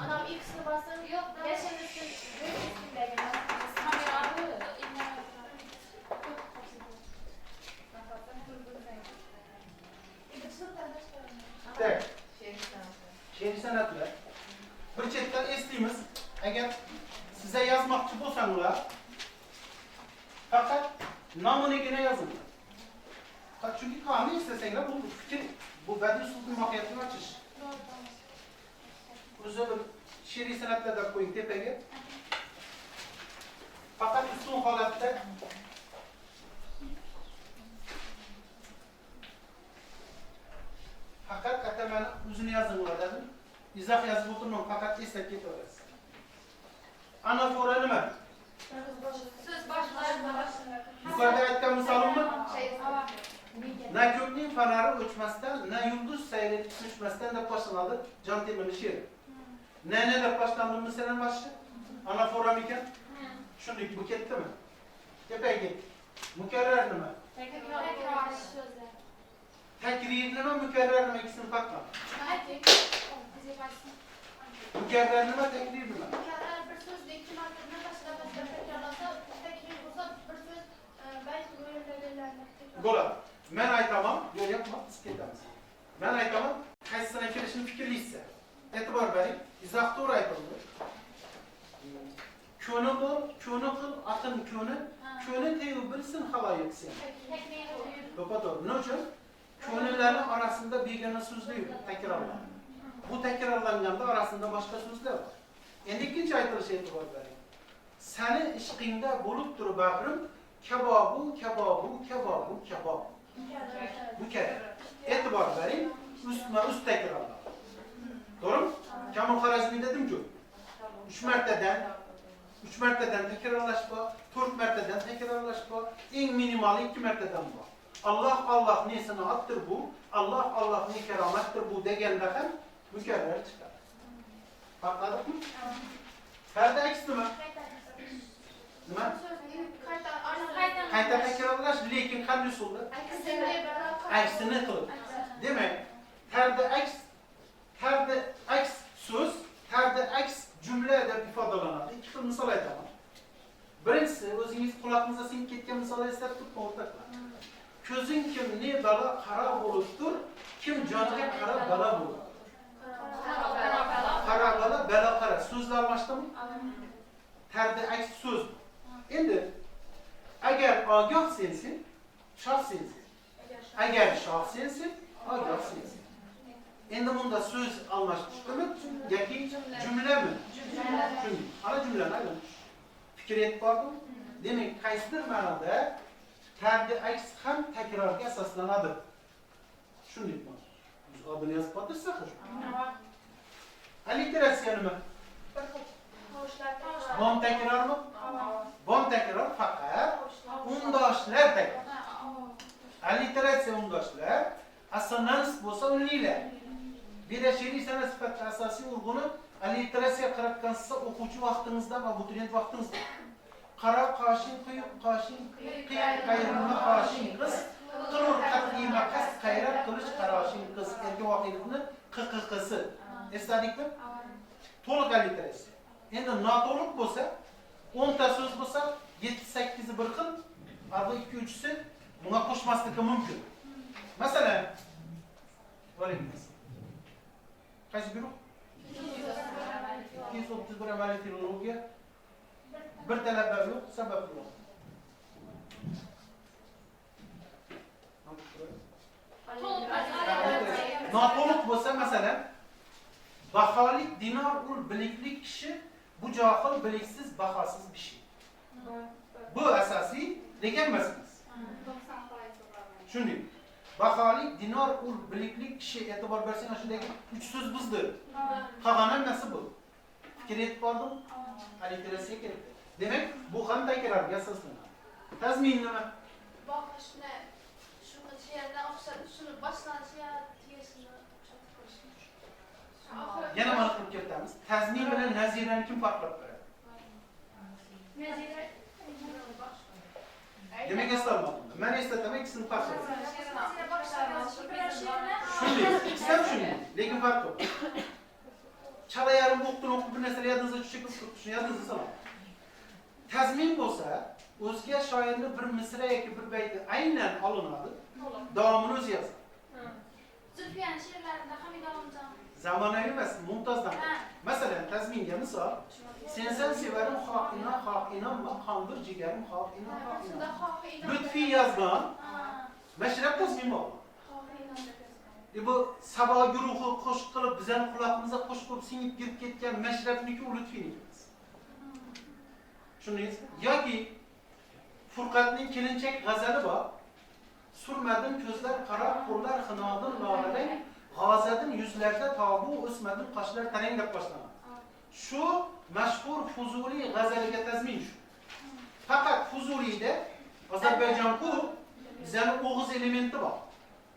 Adam ikisini basın yok. Yaşamışsın. She'riy san'atlar. Bir chetdan eslaymiz. Agar size yozmoqchi bo'lsanglar, faqat nominigina yozinglar. Chunki qanday istasanglar bu fikr, bu badiiy uslubning mohiyatini ochish. O'zi bir she'riy san'atlarda qo'ying tepaga. Faqat ustun holatda faqat atamani o'zini yozing ulardan. Izoh yozib o'tirmang, faqat eslab ketaverasiz. Anafora nima? So'z boshlari. Yuqorida aytgan misolimmi? Na ko'kning fanari o'chmasdan, na yulduz sayri tushmasdan deb boshlanadi Jon Temirning she'ri. Nene deb boshlandi misalan boshi? Anafora ekan. Shunday bu ketdimi? Tepaga. Mukarrar nima? Takror so'zlar. Takrir nima, mukarrar nima ikisini farqlab. Mukarrar nima, takrir nima? Mukarrar bir so'zni ikki marta tashlab takrorlasa, takrir bo'lsa bir so'z bayt bo'yidagilarni takror. Bo'ladi. Men aytaman, yo'q yapma, biz ketamiz. Men aytaman, qaysisini kelishini fikrlaysiz. E'tibor bering, izoh to'g'ri aytildi. Ko'ni bor, ko'ni qil, aql ko'ni, ko'ni tegu bilsin haloyiq sen. To'g'ri. Nima uchun? Ko'nillarning orasida begona so'zlar yo'q, takrorlanadi. Bu takrorlanganda orasida boshqa so'zlar bor. Endi ikkinchi aytilishi e'tibor bering. Seni ishqingda bo'lib turib bag'rim, kabobu, kabobu, kabobu, kabob. Bu kerak. E'tibor bering, ustma-ust takrorlanadi. To'g'rimi? Kamol Xorazmiy dedim-ku. 3 martadan takrorlash bor, 4 martadan takrorlash bor, eng minimali 2 martadan bor. Allah nesini attır bu, Allah ne keramettir bu deganda ham mukarrar chiqadi. Farqladikmi? Farda aks nima? Nima? Qayta takrorlash, lekin qanday usulda? Aksini qilib. Demak, tarda aks so'z, tarda aks jumla deb ifodalanadi. Ikki xil misol aytaman. Birinchisi, o'zingiz quloqingizga singib ketgan misolni eslab turib o'rtoqlar. Ko'zing kim ne bala qara bo'libdir, kim joniga qara bala bo'ladi. Qara bala, bala qara. So'zlar almashdimi? Tarda aks so'z. Endi agar ogoh sensin, shoh sensin. Agar shoh sensin, ogoh sensin. Endi bunda so'z almashdimi yoki jumlami? Jumla. Ana jumlani aytdim. Fikr etib bordim. Demak, qaysidir ma'noda tarda aks ham takrorga asoslanadi. Shunday mi? Biz odini yozib qo'ysak shu. Alliteratsiya nima? Bon takrormi? Bon takror faqat undoshlar takror. Alliteratsiya undoshlar, assonans bo'lsa unlilar. Bir she'riy san'at sifatida asosiy urg'uni alliteratsiya qaratgansiz o'quvchi vaqtingizda va abituriyent vaqtingizda. Qara qoshing quyuq qoshing qayrima qoshing qiz qilur qat'iyma qasd qayrab qilish qaroshing qiz erki voqelikni qiqqiqisi esladikmi? To'liq alliteratsiya. Endi noto'liq bo'lsa 10 ta so'z bo'lsa 7-8 bir xil, arba 2-3si bunga qo'shmasligi mumkin. Masalan, qo'yingiz. Qaysi guruh? 231 amaliy filologiya. Bir talaba yo'q, sabab yo'q. Noto'liq bo'lsa, masalan, baholik dinor ul bilikli kishi, bu johil biliksiz bahosiz bir kishi. Bu asosiy degan emasmiz. Shunday. Baholik dinor ul bilikli kishi e'tibor bersang, shundagi 3 so'z bizdi. Qolgan hammasi bu. Fikr etib bordim. Alliteratsiya kerak. Demek bu ham takrorga asoslanadi. Tazmin nima? Boqishni shuni she'rdan o'xshatib, shuni boshlanishiga tegishini o'xshatib qo'yish. Yana mana qilib ketamiz. Tazmin bilan nazirani kim farqlab beradi? Nazira Demak, eslolmadim. Men eslataman, ikkisini farqlayman. Shunday, ikkisi ham shunday, lekin farq yo'q. Chala yarim o'qitib bir narsalar yodingizga tushib ketdi, yodingizga soling. Tazmin bo'lsa, o'zga shoirni bir misra yoki bir bayti aynan olinadi, davomini o'zi yozadi. Zulfiyan she'rlarida Hamida Olimjon. Zamonaviy emas, Mumtozdan. Masalan, tazminga misol, sensan sevarim xoh inom va qondir jigarim xoh inom. Lutfiy yozgan mashrab tazmin bor. Bu sabah guruhi qo'shiq qilib, bizning quloqimizga qo'shiq qilib singib kirib ketgan Mashrabniki u Lutfiniki. Shunday yoki Furqatning kelinchak g'azali bor. Surmadim ko'zlar qara, qo'llar xinodim lolalang, g'ozadim yuzlarda tobu o'smadim qoshlar tarang deb boshlandi. Shu mashhur Fuzuli g'azaliga tazmin shu. Faqat Fuzulida Ozarbayjonku bizning o'g'iz elementi bor.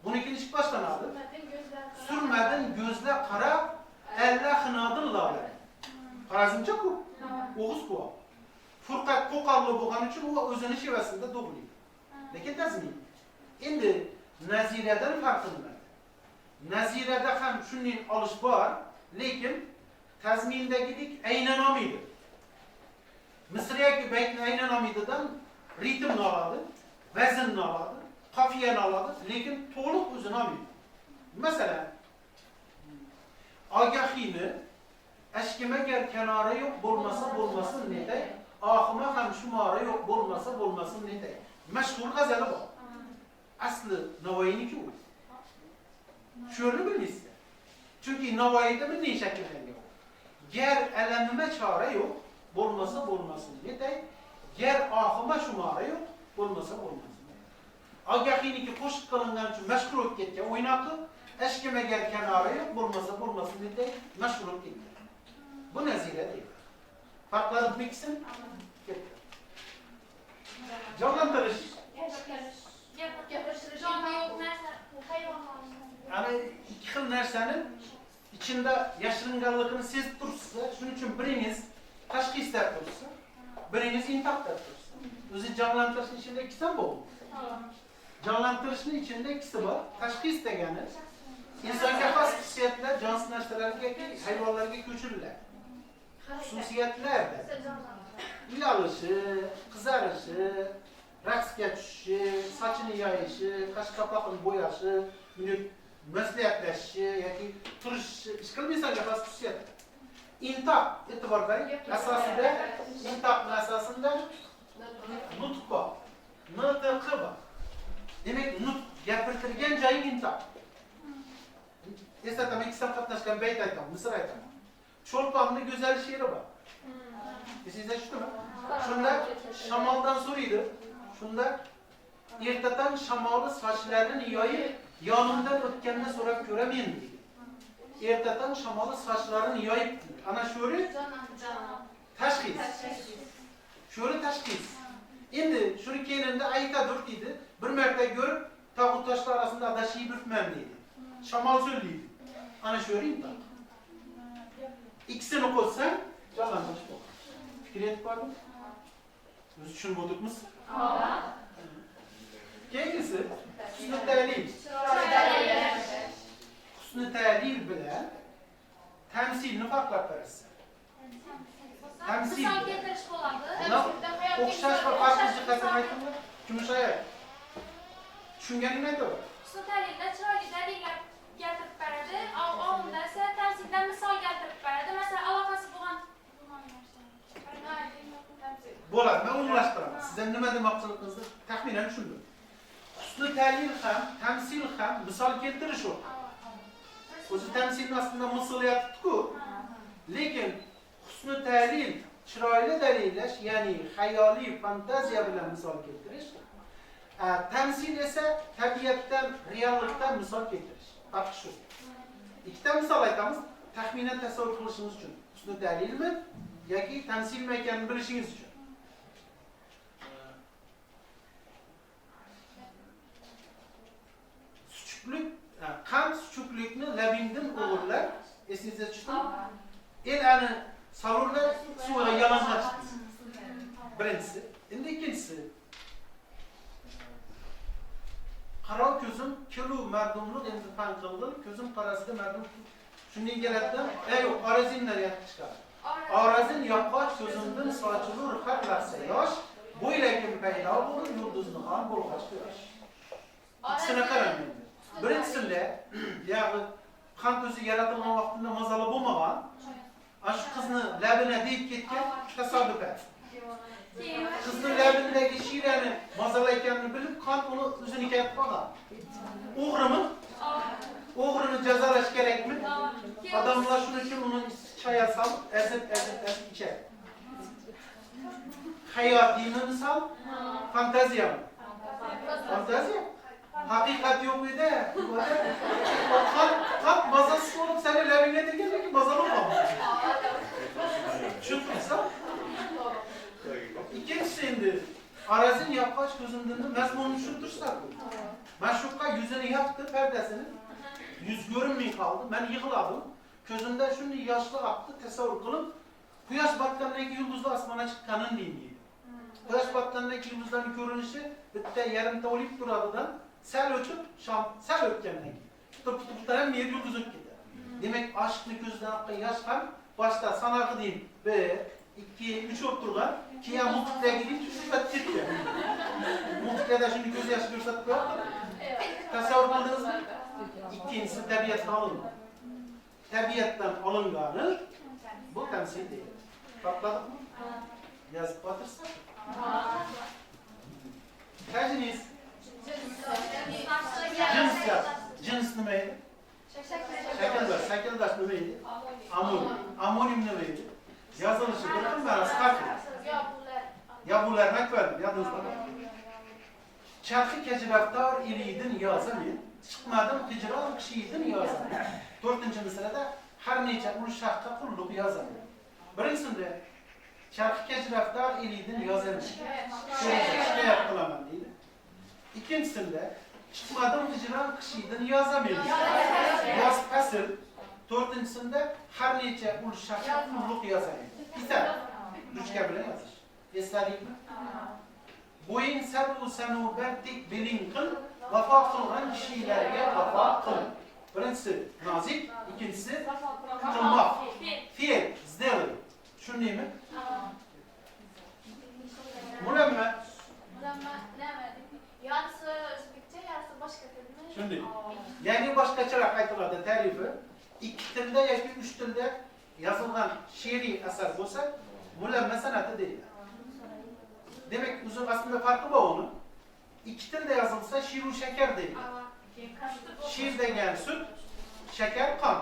Buniki nechik boshlanadi? Surmadim ko'zlar qara, alla xinodim lolalang. Qarazimcha-ku? O'g'iz ku. Furqat qo'qarli bo'lgani uchun u o'zini shevasida do'g'laydi. Lekin tazmin. Endi naziradan farqi nima? Nazirada ham shunday olish bor, lekin tazmindagidek aynan olmaydi. Misriyaki baytni aynan olmaydidan ritmni oladi, vaznni oladi, qofiyani oladi, lekin to'liq o'zini olmaydi. Masalan, Agahini ashkimagar kanori yo'q bo'lmasa bo'lmasin neday, oxima ham shumori yo'q bo'lmasa bo'lmasin neday. Mashhur g'azali bor. Asli Navoiyniki u. Shuni bilmaysizlar. Chunki Navoiyda bunday shakllangan. Gar alamima chora yo'q, bo'lmasa bo'lmasin neday. Gar oxima shumori yo'q, bo'lmasa bo'lmasin. Agahiniki qo'shiq qilingan uchun mashhur bo'lib ketgan o'ynoqi, ashkimagar kanori yo'q, bo'lmasa bo'lmasin neday mashhur bo'lib ketgan. Bu nazira deydi. Farqlanib ikkisin? Ketdi. Jonlantirish. Ana ikki xil narsani ichida yashiringanligini sezib turibsiz. Shuning uchun biringiz tashxis deb turibsiz, biringiz intoq deb turibsiz. O'zi jonlantirishning ichida ikkisi bor. Jonlantirishning ichida ikkisi bor. Tashxis degani insonga xos xususiyatlar jonsiz narsalarga, hayvonlarga ko'chiriladi. Xususiyatlarda uyalishi, qizarishi, raqsga tushishi, sochini yoyishi, qash qapoqini bo'yashi, masliyatlashishi yoki turishi, ish qilmaysanga xos xususiyat. Intoq e'tibor bering, asosida intoqning asosida nutq bor, nutq bor. Demak, nutq gapirtirgan joyi intoq. Eslataman, ikkisidan qatnashgan bayt aytaman, misr aytaman. Cho'lponning go'zal she'ri bor. Esingizda shdimi? Shunda shamoldan so'raydi. Shunda ertadan shamoli sochlarini yoyib, yonimdan o'tganda so'rab ko'ramen deydi. Ertadan shamoli sochlarini yoyib, ana sho'ri tashxis. Sho'ri tashxis. Endi shuni keyinda aytadir deydi. Bir marta ko'rib, tog'u toshlar orasida adashib yuribman deydi. Shamol so'zlaydi. Ana sho'ri intoq. İkisini qo'shsang, jonlantirish bo'ladi. Fikr etib ko'rdingmi? Biz tushunib o'tiribmiz? Keyingisi husni ta'lil. Husni ta'lil bilan tamsilni farqlab qaraysiz. Tamsil keltirish bo'ladi. O'xshash va farqli jihatdan aytdimmi? Kumushaya. Tushunganingni aytaver. Husni ta'lilda chiroyli dalillar keltirib beradi, oldinda esa tamsildan misol keltirib beradi. Masalan, aloqasi bo'lgan bo'ladi. Men o'nlashtiraman. Sizdan nima demoqchiligingizni taxminan tushundim. Husni ta'lil ham, tamsil ham misol keltirish u. O'zi tamsilni aslida misolyatku. Lekin husni ta'lil chiroyli dalillash, ya'ni xayoliy fantaziya bilan misol keltirish. Tamsil esa tabiatdan, reallikdan misol keltirish. Farqi shu. Ikkita misol aytamiz, taxminan tasavvur qilishingiz uchun. Husni ta'lilmi yoki tamsilmi ekanini bilishingiz uchun. Suchuklik, qand suchuklikni labingdan o'g'irlab, esingizda tushdi? El ani savurlar suvga yalang'och. Birinchisi, endi ikkinchisi. Qaro ko'zim kelu mardumlik endi fan qildim, ko'zim qorasida mardum shunday keladi, ey orazinlar yaxshi chiqadi. Orazin yoqqoch ko'zimdan sochilur har lahza yosh, bo'ylagim paydo bo'lib yulduzni ham bo'lg'ach ko'rish. Ikkisini qarang endi. Birinchisida, ya'ni qand o'zi yaratilgan vaqtida mazali bo'lmagan, ana shu qizni labina deyib ketgan tasodifat. Kızın labindagi şirani mazalaykenini bilip kan onu yüzünü kayıp bana. Uğru mu? Uğrunu cezalaş gerek mi? Adamlar şunun için onu çaya salıp ezip içer. Hayati mi misal? Fantaziya mı? Fantaziya. Hakikat yok idi. Kalk mazası olup seni labine de gelir ki mazalı mı? Şutmuşsa. İkincisi indi. Arazin yapkaç gözündüğünde mezmununu şuttursa. Maşukka yüzünü yaptı, perdesini. Yüz görünmeyi kaldı. Ben yıkıladım. Közümde şimdi yaşlı aktı, tesavvur kılıp Kuyaş batkanındaki yıldızlı asmana çıkkanın diyeyim. Kuyaş batkanındaki yıldızların görünüşü bitte yarımda olip duradıdan sel ötüp, sel ötkenine tutup tutup bir yıldız öt gider. Demek aşklı gözden akı yaşkan başta sanakı diyeyim. 1, 2, 3 otururlar. Ki ya multipleye gideyim tüsü öttürüyor. Multiplede şimdi göz yaşı görsek koyar. Tasavvur kıldınız mı? İkincisi tabiattan alınma. Tabiattan alınganı bu temsil değil. Patladık mı? Yazıp batırsak. Kaçınız? Cins yaz. Cins nemeydi? Şekildaş nemeydi? Amonim nemeydi? Yazılışı bırakın ben astakı. Yabular ne verdim? Yadınızda mı? Çarkı keciraftar iriydin yazamın. Çıkmadım hicran kişiydin yazamın. 4. sırada her neyce uşakta kulluk yazamın. Birincisinde çarkı keciraftar iriydin yazamın. Şöyle yapılamam değil. İkincisinde çıkmadım hicran kişiydin yazamın. Yaz pasıl. 4. her neyce uşakta kulluk yazamın. İster. Üçgen bile yazır. Esnalik mi? Boyun sebu senu berdik bilin kıl, vafa kılgan kişilerge vafa kıl. Birincisi nazik, ikincisi kılmak. Fiil, zdeli. Şunu değil mi? Mulemme. Yarısı Özbekçe, yarısı başka kelime. Şunu değil. Yani başkaçarak aytılarda tarifi, 2 tilde ya 3 tilde yazılan şiiri eser olsa, mulemme sanatı değil. Demek uzun aslında farkı var onun. 2 tilde yazılsa şiir şeker değil. Şiir degen süt, şeker kan.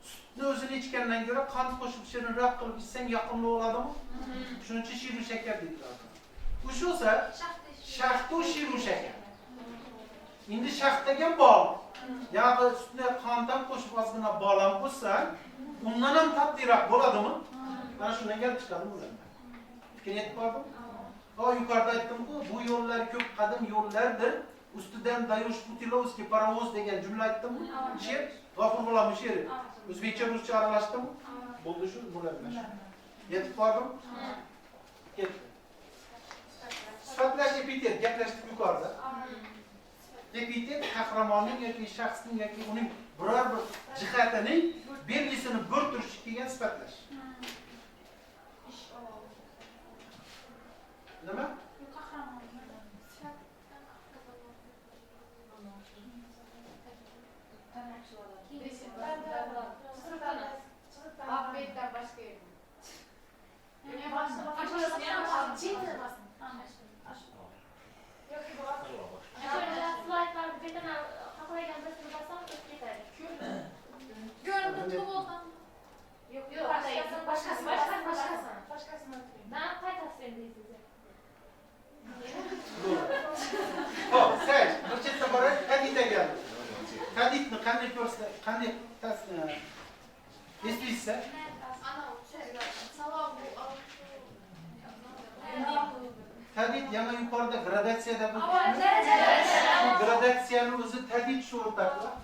Sütünü özünü içkenden göre kan koşup şiirini rak kılıp içsen yakınlığı oladı mı? Şunun için şiir şeker değil. Bu şu olsa şahtı şiir şeker. Şimdi şaht degen bağlı. Ya sütüne kandan koşup azgına bağlan olsa bundan hem tatlı rak oladı mı? Bana şundan gelip çıkalım buradan. Fikir yetip vardı mı? O yukarıda ettim bu yollar kök kadim yollardır. Üstüden dayuş putilovuz ki paravoz degen cümle ettim mi? Şiir, gafur bulan bir şiir. Özbekçe Rusça aralaştım mı? Buldu şu, bulanmış. Yetip vardı mı? Yetti. Sıfatlaş epitet, yaklaştık yukarıda. Epitet, kahramanın yoki şahsın yoki onun birer bir cihatinin belgisini bir tür şekilde sıfatlaş. Nima? Afiyetler başka yerim. Gördüm çok oldan. Yok başkası. Ne paytaş Ho, sen, burçette bara kadite geldi. Kadit kanne görse, kanne tas istiyse kadit yana yukarıda gradasyada bu. Bu gradasyonun özü kadit şu ortakla.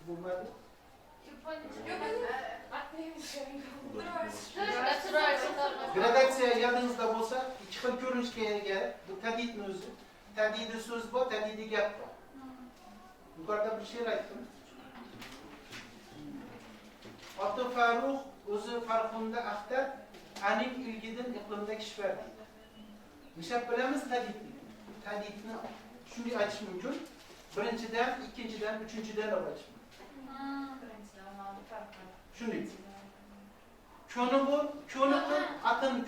Bulmadı. Gradatsiya yadınızda olsa, iki xil görünüşke gelir. Bu tadidin özü. Tadidi söz var, tadidi gap var. Yukarıda bir şey aytdım. Atı Faruk özü farkında aktar, anim ilgidin iqlimda kishfer deydi. Nishab bilamiz tadidni. Tadidni shunday aytish mumkin. Birinchidan, ikkinchidan, uchinchidan olib aytish mumkin. Shunday. Köni bol, köni qil, atın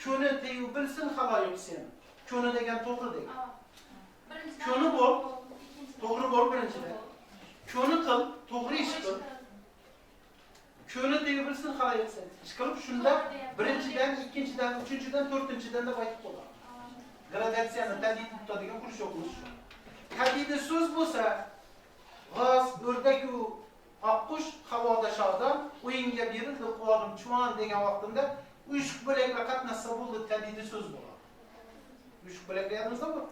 köni teyu bilsin haloyiq seni. Köni degan to'g'ri degan. Köni bol, to'g'ri bol birinchidan. Köni qil, to'g'ri ish qil. Köni teyu bilsin haloyiq seni. Ish qilib shunda birinchidan, ikkinchidan, uchinchidan, to'rtinchidan da aytib qo'yadi. Gradatsiyani tadid tutadigan kurs yo'qmish. Tadidi so'z bo'lsa, g'oz, o'rdak-u oqqush havoda shodon, o'yinga berildi quvonim chuvan degan vaqtimda uyushq bo'laklar qatnashsa bo'ldi tadidi so'z bo'ladi. Uyushq bo'laklar yodingizda bor?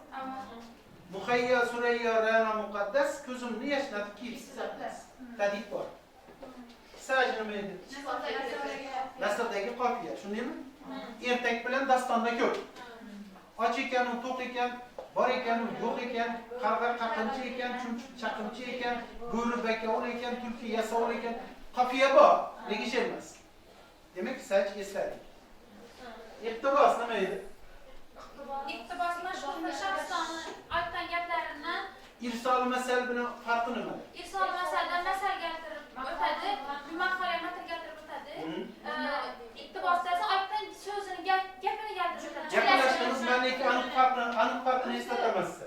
Muhayya surayya rana muqaddas ko'zimni yashnatib kiyibsiz. Tadid bor. Saj nima edi? Nasrdagi qofiya, shundaymi? Ertak bilan dastonda ko'p. Och ekan, to'q ekan, bor ekan, yo'q ekan, qarg'a qaqinchi ekan, chumchuq chaqimchi ekan, bo'ri bakavul ekan, tulki yasovul ekan, qofiya bor, lekin emas. Demak, saj esladik. Iqtibos nima edi? Iqtibos mashhur shaxslarni aytgan gaplaridan irsol masal bilan farqi nima? irsol masaldan masal keltirib o'tadi, bir maqolga matn keltirib o'tadi. Iqtibosda esa aytgan so'zini gapini keltirib o'tadi. Gaplashganimiz ma'niki aniq farqini eslataman sizga.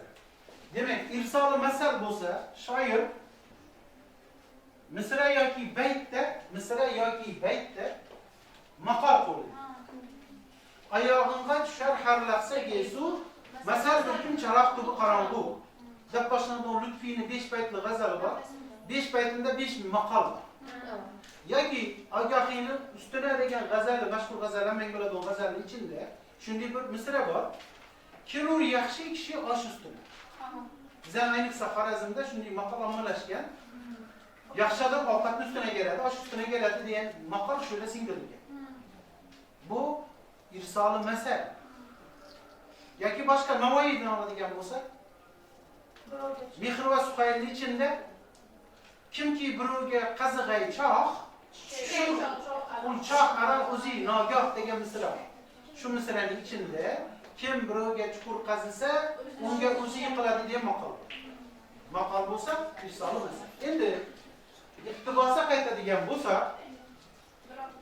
Demak, irsol masal bo'lsa, shoir misra yoki baytda maqol qo'yadi. Oyog'ingga tushar har lahza gezu, masal bir kun charaq tubi qorong'u. Deb boshlangan Lutfiyni 5 baytli g'azali bor. 5 baytida 5 maqol bor. Yoki Agahiyni ustuna degan g'azali, mashhur g'azal, men bo'ladigan g'azalning ichida shunday bir misra bor. Kirur yaxshi kishi osh ustuna. Bizlar ayniqsa Xorazmda shunday maqol ommalashgan. Yaxshi odam ovqatni ustuna keladi, osh ustuna keladi degan maqol shunda singdirilgan. Bu irsoli masal. Yoki boshqa Navoiydan oladigan bo'lsa, Mehr va Suhaylning ichida kimki birovga qazig'ay choq, choq ara o'zi nogoh degan misra. Shu misraning ichida kim birovga chuqur qazisa, unga o'zi yiqiladi degan maqol. Maqol bo'lsa, irsoli masal. Endi iqtibosa qaytadigan bo'lsa,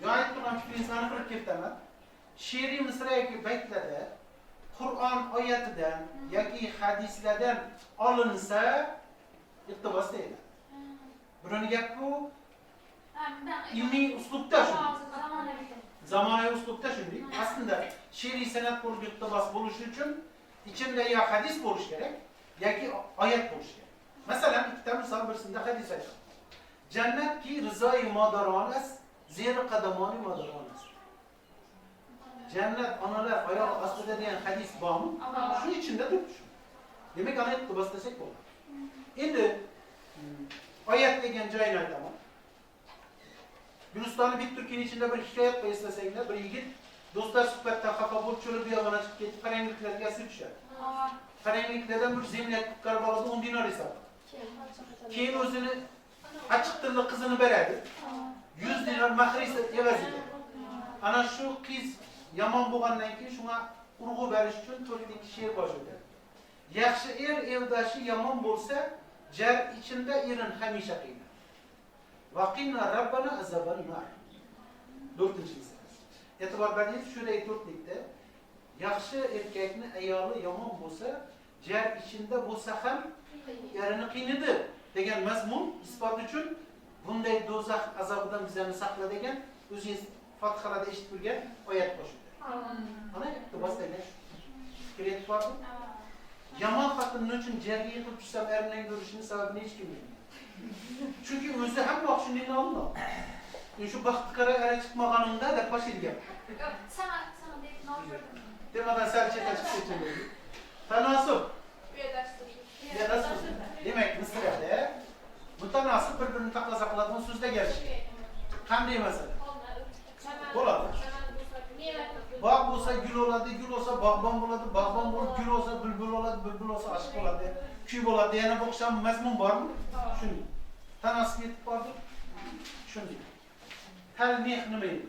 yo'q turgan fikringizni qilib ketaman. She'riy misra yoki baytlarda Qur'on oyatidan yoki hadislardan olinsa iqtibos deyiladi. Birini gap bu ilmiy uslubda zamonaviy uslubda shunday. Aslida she'riy san'at bo'lib iqtibos bo'lishi uchun ichida yo hadis bo'lishi kerak yoki oyat bo'lishi kerak. Masalan, ikkita misol birisida hadis aytadi. Jannatki rizoyi modaronas, zeri qadamoni modaronas. Jannat onalar oyog'i ostida degan hadis bormi? Shu ichida turibdi. Demak, ana iqtiboslasak bo'ladi. Endi oyat degan joyini aytaman. Gulistonni Bitturkini ichida bir hikoyat eslasanglar, bir yigit do'stlar suhbatdan xafa bo'lib cho'lib bu yoqqa chiqib ketib, qarangliklarga asir tushadi. Qarangliklardan bir zemlyat Karbaloda 10 dinor hisob. Keyin o'zini achchiq tilli qizini beradi. 100 dinor mahriy evaziga. Ana shu qiz yomon bo'lgandan keyin shunga urg'u berish uchun to'rtlik she'r boshlaydi. Yaxshi evdashi yomon bo'lsa, jar ichida erin hamisha qiynar. Vaqina rabbana azaban nar. 4-inchisi. E'tibor bering, shunday to'rtlikda yaxshi erkakni ayoli yomon bo'lsa, jar ichida bo'lsa ham erini qiynidi degan mazmun isbot uchun bunday do'zax azobidan bizlarni saqla degan o'zingiz Fathalarda eshitib turgan oyat boshida. Ana iqtibos degan fikr bormi? Yomon xotinning uchun jarga yiqilib tushsam erining ko'rishini sababini hech kim bilmaydi. Chunki o'zi ham vaqt shunday nomli. Shu baxtga qarab ara chiqmaganimda deb boshlaydigan. Sana deb nom berdim. Demadan sal chetga chiqib ketdi. Tanasub. Demak, misrada mutanasib bir-birini taqozo qiladigan so'zlar kelishdi. Qanday masala? Bo'ladi. Bog' bo'lsa gul bo'ladi, gul bo'lsa bog'bon bo'ladi, bog'bon bo'lib gul bo'lsa bulbul bo'ladi, bulbul bo'lsa oshiq bo'ladi, kuy bo'ladi. Yana bu o'xsham mazmun bormi? Shunday. Tanasib yetib bordi. Shunday. Talmih nima edi?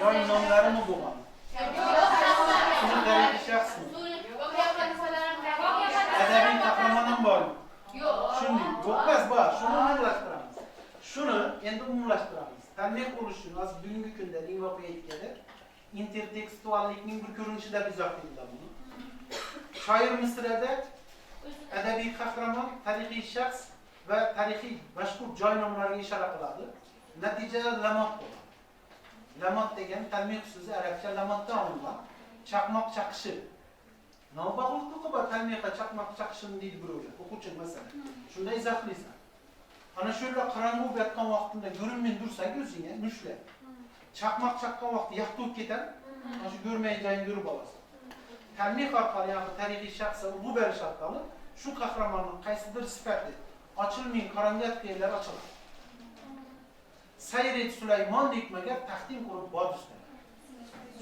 Joy nomlarimi bo'lgan? Shunday shaxsmi? Adabiy qahramon ham bormi? Yo'q. Shunday. Yo'qmas bor. Shuni Shuni endi umumlashtiramiz. Tanbeh bo'lish uchun hozir bugungi kunda Limpopo aytganda intertekstuallikning bir ko'rinishida izoh qildi buni. Shoir Misrda adabiy qahramon, tarixiy shaxs va tarixiy mashhur joy nomlariga ishora qiladi. Natijada lamot bo'ladi. Lamot degan tanbeh so'zi arabcha lamotdan olingan. Chaqmoq chaqishi. Navbag'liqda bor tanbehga chaqmoq chaqishini deydi birovlar. O'quvchi masalan. Shunday izohlaysan. Ana shu yerda qorong'u yotgan vaqtida ko'rinmay tursak o'zingga mushla. Chaqmoq chaqqan vaqtda yaxta o'tib ketadi. Ana shu ko'rmaydigan ko'rib olasiz. Tanbeh orqali yoki tarixiy shaxsga urg'u berish orqali shu qahramonning qaysidir sifati ochilmay qorong'u yerlar ochiladi. Sayr et Sulaymon dekmaga taxtim qurib bod usta.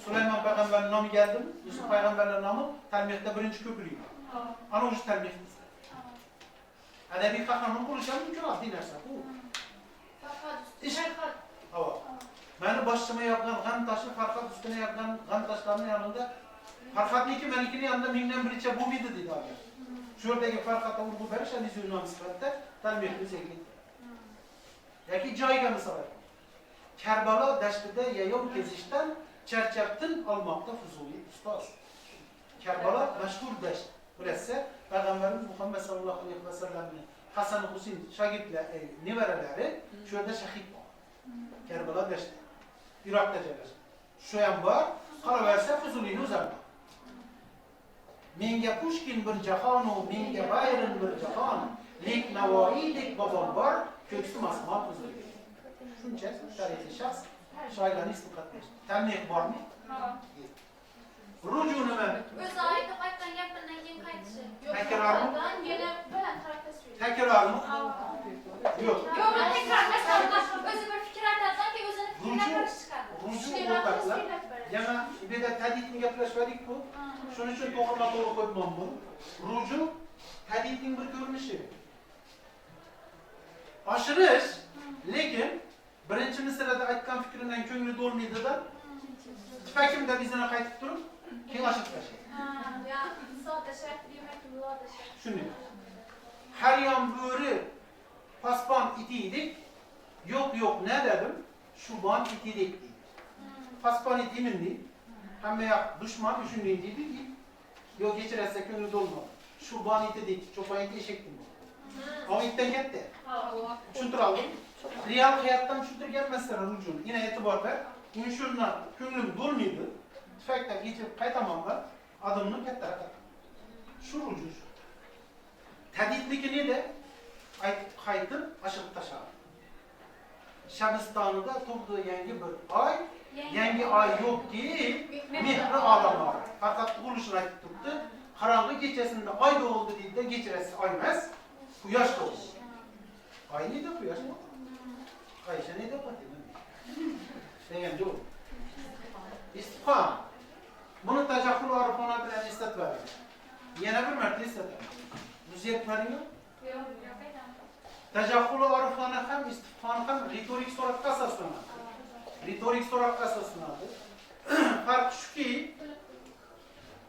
Sulaymon payg'ambarning nomi keldimi? Yusuf payg'ambarning nomi tanbehda birinchi ko'plik. Ana o'sha tanbeh. Adabiy qahramon bo'lish ham mumkin oddiy narsa bu. Meni boshimga yopgan g'am toshi Farhod ustiga yopgan g'am toshlarning yanında Farhodniki menikini yanında mingdan biricha bo'lmaydi deydi hozir. Shu yerdagi Farhodga urg'u berish hadisning nomi sifatida tanbehni zikr. Yoki joyiga misol. Karbalo dashtida yayov kezishdan charchabtin olmoqda Fuzuli ustoz. Karbalo mashhur dasht. Bilasizlar, Payg'ambarimiz Muhammad sallallohu alayhi vasallamning Hasan Husayn shogirdlari, nevaralari shu yerda shahid bo'ldi. Karbalo dashti. Iroqda joylashgan. Shu ham bor, qolaversa Fuzuliyni o'zadi. Menga Pushkin bir jahon, menga Bayron bir jahon, lek Navoiydek bobom bor, ko'ksim osmon Fuzuli. Shuncha tarixiy shaxs shoirlarni istifodlash. Tanbeh bormi? Ruju nima? O'zi aytib aytgan gapimdan keyin qaytishi. Takrormi? Yana bilan tarafda söyleyeyim. Takrormi? Yo'q. Yo'q, men takrorlasam o'zi bir fikr aytadidan keyin o'zini fikriga qarshi chiqadi. Ruju o'rtoqlar. Yana bu yerda tadidni gaplashmadik-ku. Shuning uchun to'g'ri qo'yibman buni. Ruju tadidning bir ko'rinishi. Oshirish, lekin birinchi misrada aytgan fikridan ko'ngli to'lmaydi-da. Tufakimda bizini qaytib turib, keyin oshirib tashlaydi. Ya, soda shart demak, loda shart. Shunday. Har yon bo'ri paspon itiydik. Yo'q, ne dedim? Shubon itidik deydi. Paspon itimin deydi. Hamma yoq dushman shunday deydi. Yo'q, kechirasiz, ko'ngli to'lmadi. Shubon itidik, cho'pon iti eshakdim. Ama itdan katta. Tushuntira oldim. Real hayotdan tushuntirgan masala rujun. Yana e'tibor ber. Men shundan ko'nglim to'lmaydi. Tufakdan kechib qaytamanlar. Odamni katta raqam. Shu rujun. Tadidniki neda? Aytib qaytib ashirib tashladi. Shabistonida tug'di yangi bir oy. Yangi oy yo'qki, mehri olamlar. Faqat tug'ilishini aytib turibdi. Qorong'i kechasida oy tug'ildi deydi, kechirasiz oy emas, quyosh tug'ildi. Oy neda quyosh? Oysha neda Fatima? Degan yo'q. Istifhom. Buni tajahhul orifona bilan eslatib. Yana bir marta eslatib. Muzeyatmadingmi? Yo'q, aytaman. Tajahhul orifona ham istifhom ham ritorik so'roqqa asoslanadi. Ritorik so'roqqa asoslanadi. Farq shuki,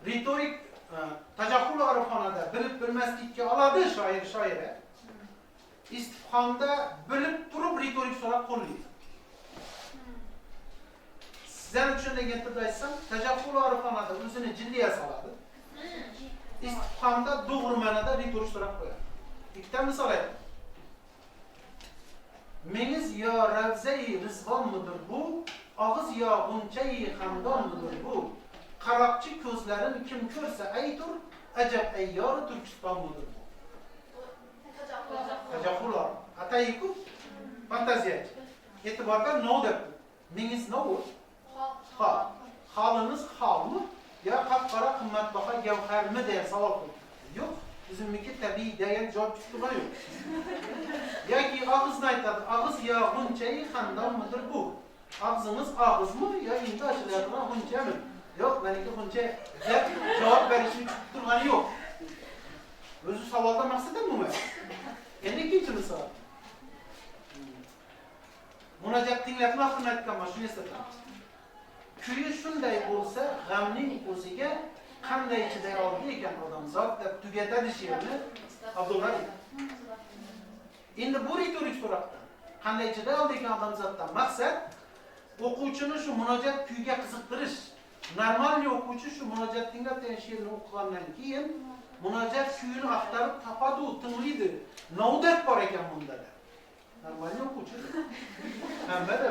ritorik tajahhul orifonada bilib bilmaslikka oladi shoira. Istifhomda bilib turib ritorik so'roq qo'llaydi. Sizlar uchun degan tilda aytsam, tajahhul orifonada o'zini jilliga soladi. Istifhomda to'g'ri ma'noda ritorik so'roq qo'yadi. Ikkita misol aytaman. Mengiz yo ravzai rizvonmidir bu, og'iz yo g'unchai xandonmidir bu. Qaroqchi ko'zlarini kim ko'rsa aytur, ajab ayyor Turkistonmidir bu. Tajahhul atayiku fantaziyachi. E'tiborda no debdi. Mengiz no bu? Ha. Holiniz holmi yo qop-qora qimmatbaho gavharmi deya savol qo'ydi. Yo'q, bizimniki tabiiy degan javob chiqdi yo'q. Yoki og'izni aytadi, og'iz yo g'unchai xandonmidir bu. Og'zingiz og'izmi yo endi ochiladigan g'unchami? Yo'q, meniki g'uncha deb javob berishni kutib turgani yo'q. O'zi savolda maqsadim nima? Endi ikkinchi misol. Munojat tinglatma haqida aytganman, shuni eslataman. Kuyi shunday bo'lsa, g'amning o'ziga qanday chiday oldi ekan odamzod deb tugatadi she'rni Abdulla. Endi bu ritorik so'roqda qanday chidayol degan odamzoddan maqsad o'quvchini shu murojaat kuyiga qiziqtirish. Normalniy o'quvchi shu murojaat tinglab degan she'rni o'qigandan keyin murojaat kuyini axtarib topadi, tinglaydi. Novdat bor ekan bunda. Normalniy o'quvchi. Hammada.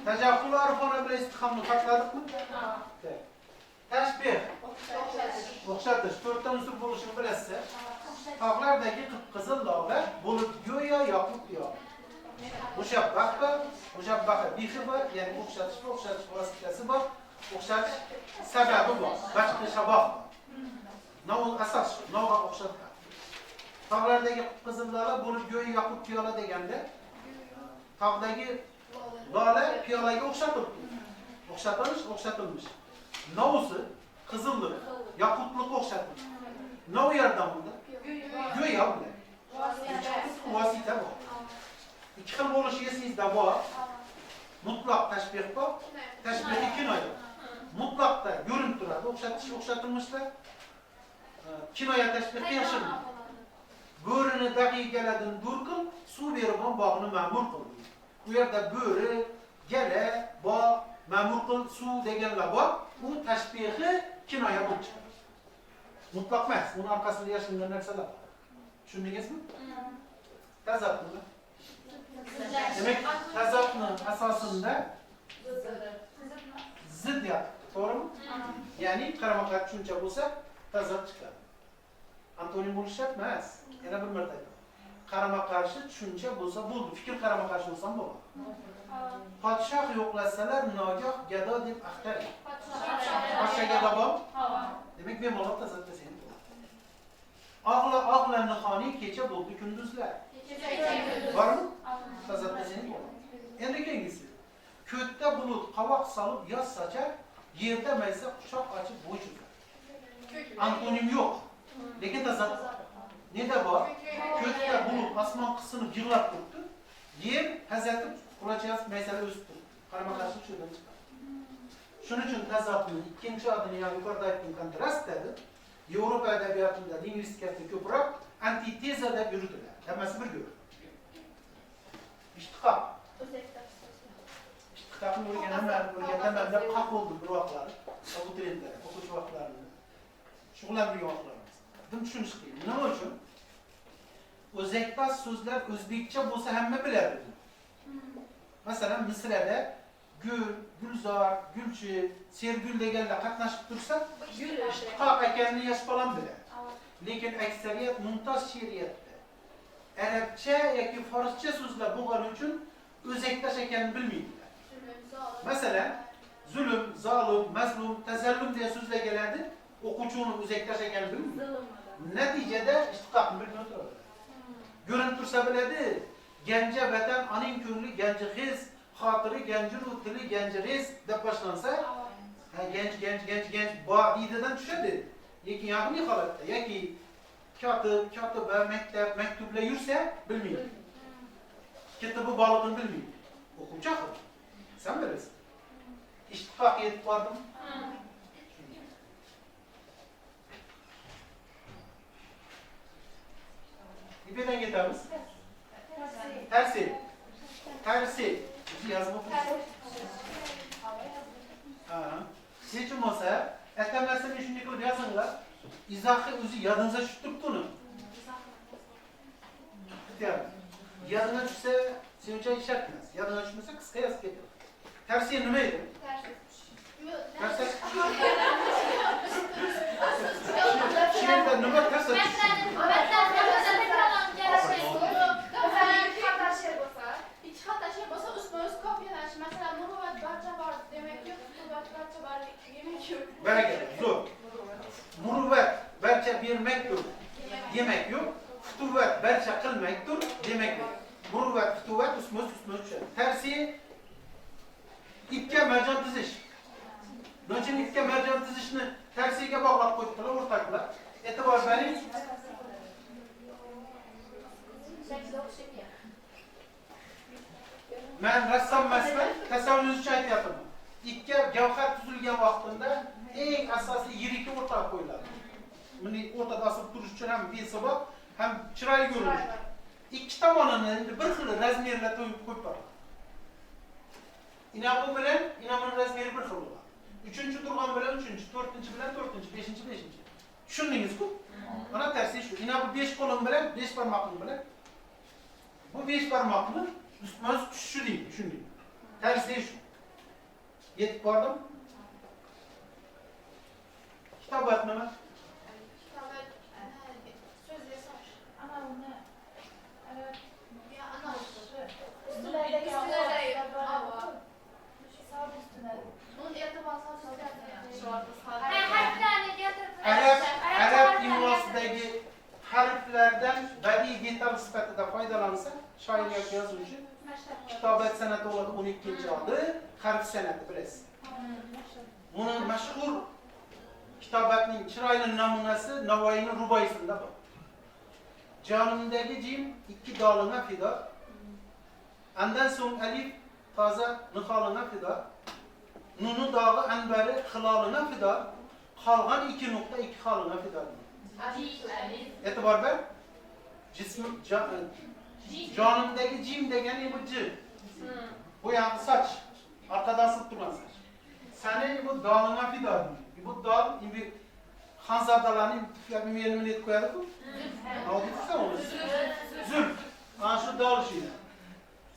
Tajahhul arifona bilan istiqomni topladikmi? Tashbih. O'xshatish. 4 ta unsur bo'lishini bilasizlar. Tog'lardagi qip-qizil dog'lar bulut go'yo yoqib yo'q. Mushabbaha, mushabbaha bihi bor, ya'ni o'xshatish vositasi bor, o'xshatish sababi bor, boshqa shaboh bor. Nav asos, navga o'xshatadi. Tog'lardagi qip-qizil dog'lar bulut go'yo yoqib piyola deganda, tog'dagi lola piyolaga o'xshatildi. O'xshatilmish. Novsi qizillik, yoqutlik o'xshatildi. Nav yerdan bunda go'yo bunda. Vosita bor. İki xil bo'lishi esingizda bor. Mutlaq tashbih bor, tashbih kinoya. Mutlaqda ko'rinib turadi, o'xshatilmishlar. Kinoya tashbihga yashirin. Bo'rini daqiqalardan dur qil, suv berib bog'ni ma'mur qil. Bu yerda bo'ri, gala, bog', ma'mur qil, suv deganlar bor. Bu tashbihi kinoya bo'lib chiqadi. Mutlaq emas, uning orqasida yashiringan narsalar bor. Tushundingizmi? Tazatmi? Demek tazatning asosida zid yaptı, to'g'rimi? Ya'ni qarama-qarshi tushuncha bo'lsa, tazat chiqadi. Antonim bo'lish shart emas. Yana bir marta aytaman. Qarama-qarshi tushuncha bo'lsa bo'ldi, fikr qarama-qarshi bo'lsa ham bo'ladi. Podshoh yo'qlasalar nogoh gado deb axtar. Podshoh gado bor? Demak, bemalol tazatda sen. Og'la nihoniy kecha bo'ldi kunduzlar. Bormi? Tazatda sen bo'ladi. Endi keyingisi. Ko'tda bulut qovoq solib yoz sochar, yerda maysa quchoq ochib bo'y cho'zar. Antonim yo'q. Lekin tazat neda bor? Ko'tda bulut osmon qisinib yig'lab turibdi. Yer hazatib qurachas maysalar o'sib turibdi. Qarama-qarshi shundan chiqadi. Shuning uchun tazatning ikkinchi adini, ya'ni yuqorida aytgan kontrast dedi. Yevropa adabiyotida lingvistikada ko'proq antiteza deb yuritiladi. Hammasi bir go'r. İştiqaq. İştiqaqni o'rganda manda qaq bo'ldi bir vaqtlar. Abituriyentlar, o'quvchi vaqtlarida. Shug'ullangan vaqtlarimiz. Buni tushunish qiyin. Nima uchun? O'zakpas so'zlar o'zbekcha bo'lsa hamma biladi. Masalan, Misrada gul, gulzor, gulchi, sergul deganlar qatnashib tursa, ishtiqoq ekanini yosh bolam biladi. Lekin aksariyat mumtoz she'riyatda arabcha yoki forscha so'zlar bo'lgani uchun o'zaktash ekanini bilmaydilar. Masalan, zulm, zolim, mazlum, tazallum degan so'zlar keladi, o'quvchi uni o'zaktash ekanini bilmaydi. Natijada ishtiqoqni bilmay o'tiradi. Ko'rinib tursa biladi, ganja vatan aning ko'ngli ganji xiz, xotiri ganjiru tili ganji res deb boshlansa, ganj boidadan tushadi. Lekin yaqin holatda yoki kotiba, maktublar yursa bilmaydi. Kitobi borlig'ini bilmaydi. O'quvchi aql. Sen bilasan. İştiqoq yetib bordim. Nimadan ketamiz? Tersi. Yazma bo'lsa. Hechim bo'lsa, atamasini shunday qilib yozinglar. Izohi o'zi yodingizga tushib turibdi uni. Yodingizga tushsa, sen uchun ishlatmas. Yodingizga tushmasa, qisqa yozib ketadi. Tersi nima edi? Tersi. She'rda nima tersi? Zo'r. Muruvvat barcha bermakdir, demak yo'q. Futuvat barcha qilmakdir, demak yo'q. Muruvvat, futuvat usmoz tushadi. Tersi ikki marjon tizish. Nochin ikki marjon tizishni tersiga bog'lab qo'yibdilar o'rtoqlar. E'tibor bering. Men rassom emasman, tasavvurni uchun aytyapman. İkki gavhar tuzilgan vaqtida eng asosiy yirikka o'rtaga qo'yiladi. Buni o'rtada asib turish uchun ham besi bor, ham chiroyli ko'rinish. ikki tomonini endi bir xil razmerda qo'yib bor. Ina bu bilan ina buni razmeri bir xil bo'ladi. 3-turg'on bilan 3-chi, 4-chi bilan 4-chi, 5-chi 5-chi. Tushundingizku? Mana tersi shu. Ina bu 5 qo'lim bilan 5 barmoqim bilan bu 5 barmoqni ustma-ust tushishi deydi, tushundingmi? Tersi shu. Yetib bordim. Kitobat nima? Kitobat so'z yasash. Ana uni Ya ana üstündeki Bunun e'tiborsiz harflarni keltirib Arab imlosidagi harflardan badiiy detal sifatida foydalansa, shoir yoki yozuvchi kitobat san'ati bo'ladi 12-oldi, harf san'ati bilasiz. Buni mashhur kitobatning chiroyli namunasi Navoiyning ruboyisida bor. Jonimdagi jim ikki dolina fido. Andan so'ng alif toza niholina fido. Nunu dog'i anbari hilolina fido. Qolgan 2 nuqta 2 holina fido. E'tibor ber. Jism jonimdagi jim degani bu j. Bu yoqda soch. Orqadan silib turgan soch. Sani bu dolina fido. Bu dol ibi xonzodalarning tuflab menimni deb qo'yadi-ku. Auditsa uni. Zul. Mana shu dol shu.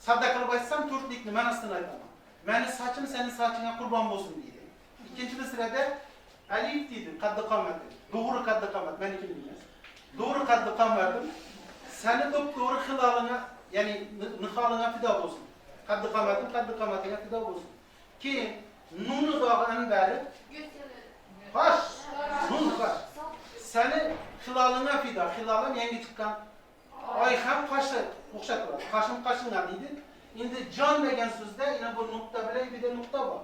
Sadda qilib aytsam to'rtlikni manasini aytaman. Meni sochim sening sochingga qurbon bo'lsin deydi. Ikkinchi misrada alif deydi, qaddi qomat. To'g'ri qaddi qomat, meniki emas. To'g'ri qaddi qomatim. Seni to'g'ri xilolingga, ya'ni niholingga fido bo'lsin. Qaddi qomatingga fido bo'lsin. Keyin nunu dog'i anbari Xo'sh, nun qo'sh. Seni xilolingga fido, xilolim yangi chiqqan oy ham qoshi o'xshatadi. Qoshim qoshingga deydi. Endi jon degan so'zda yana bu nuqta bilan bitta nuqta bor.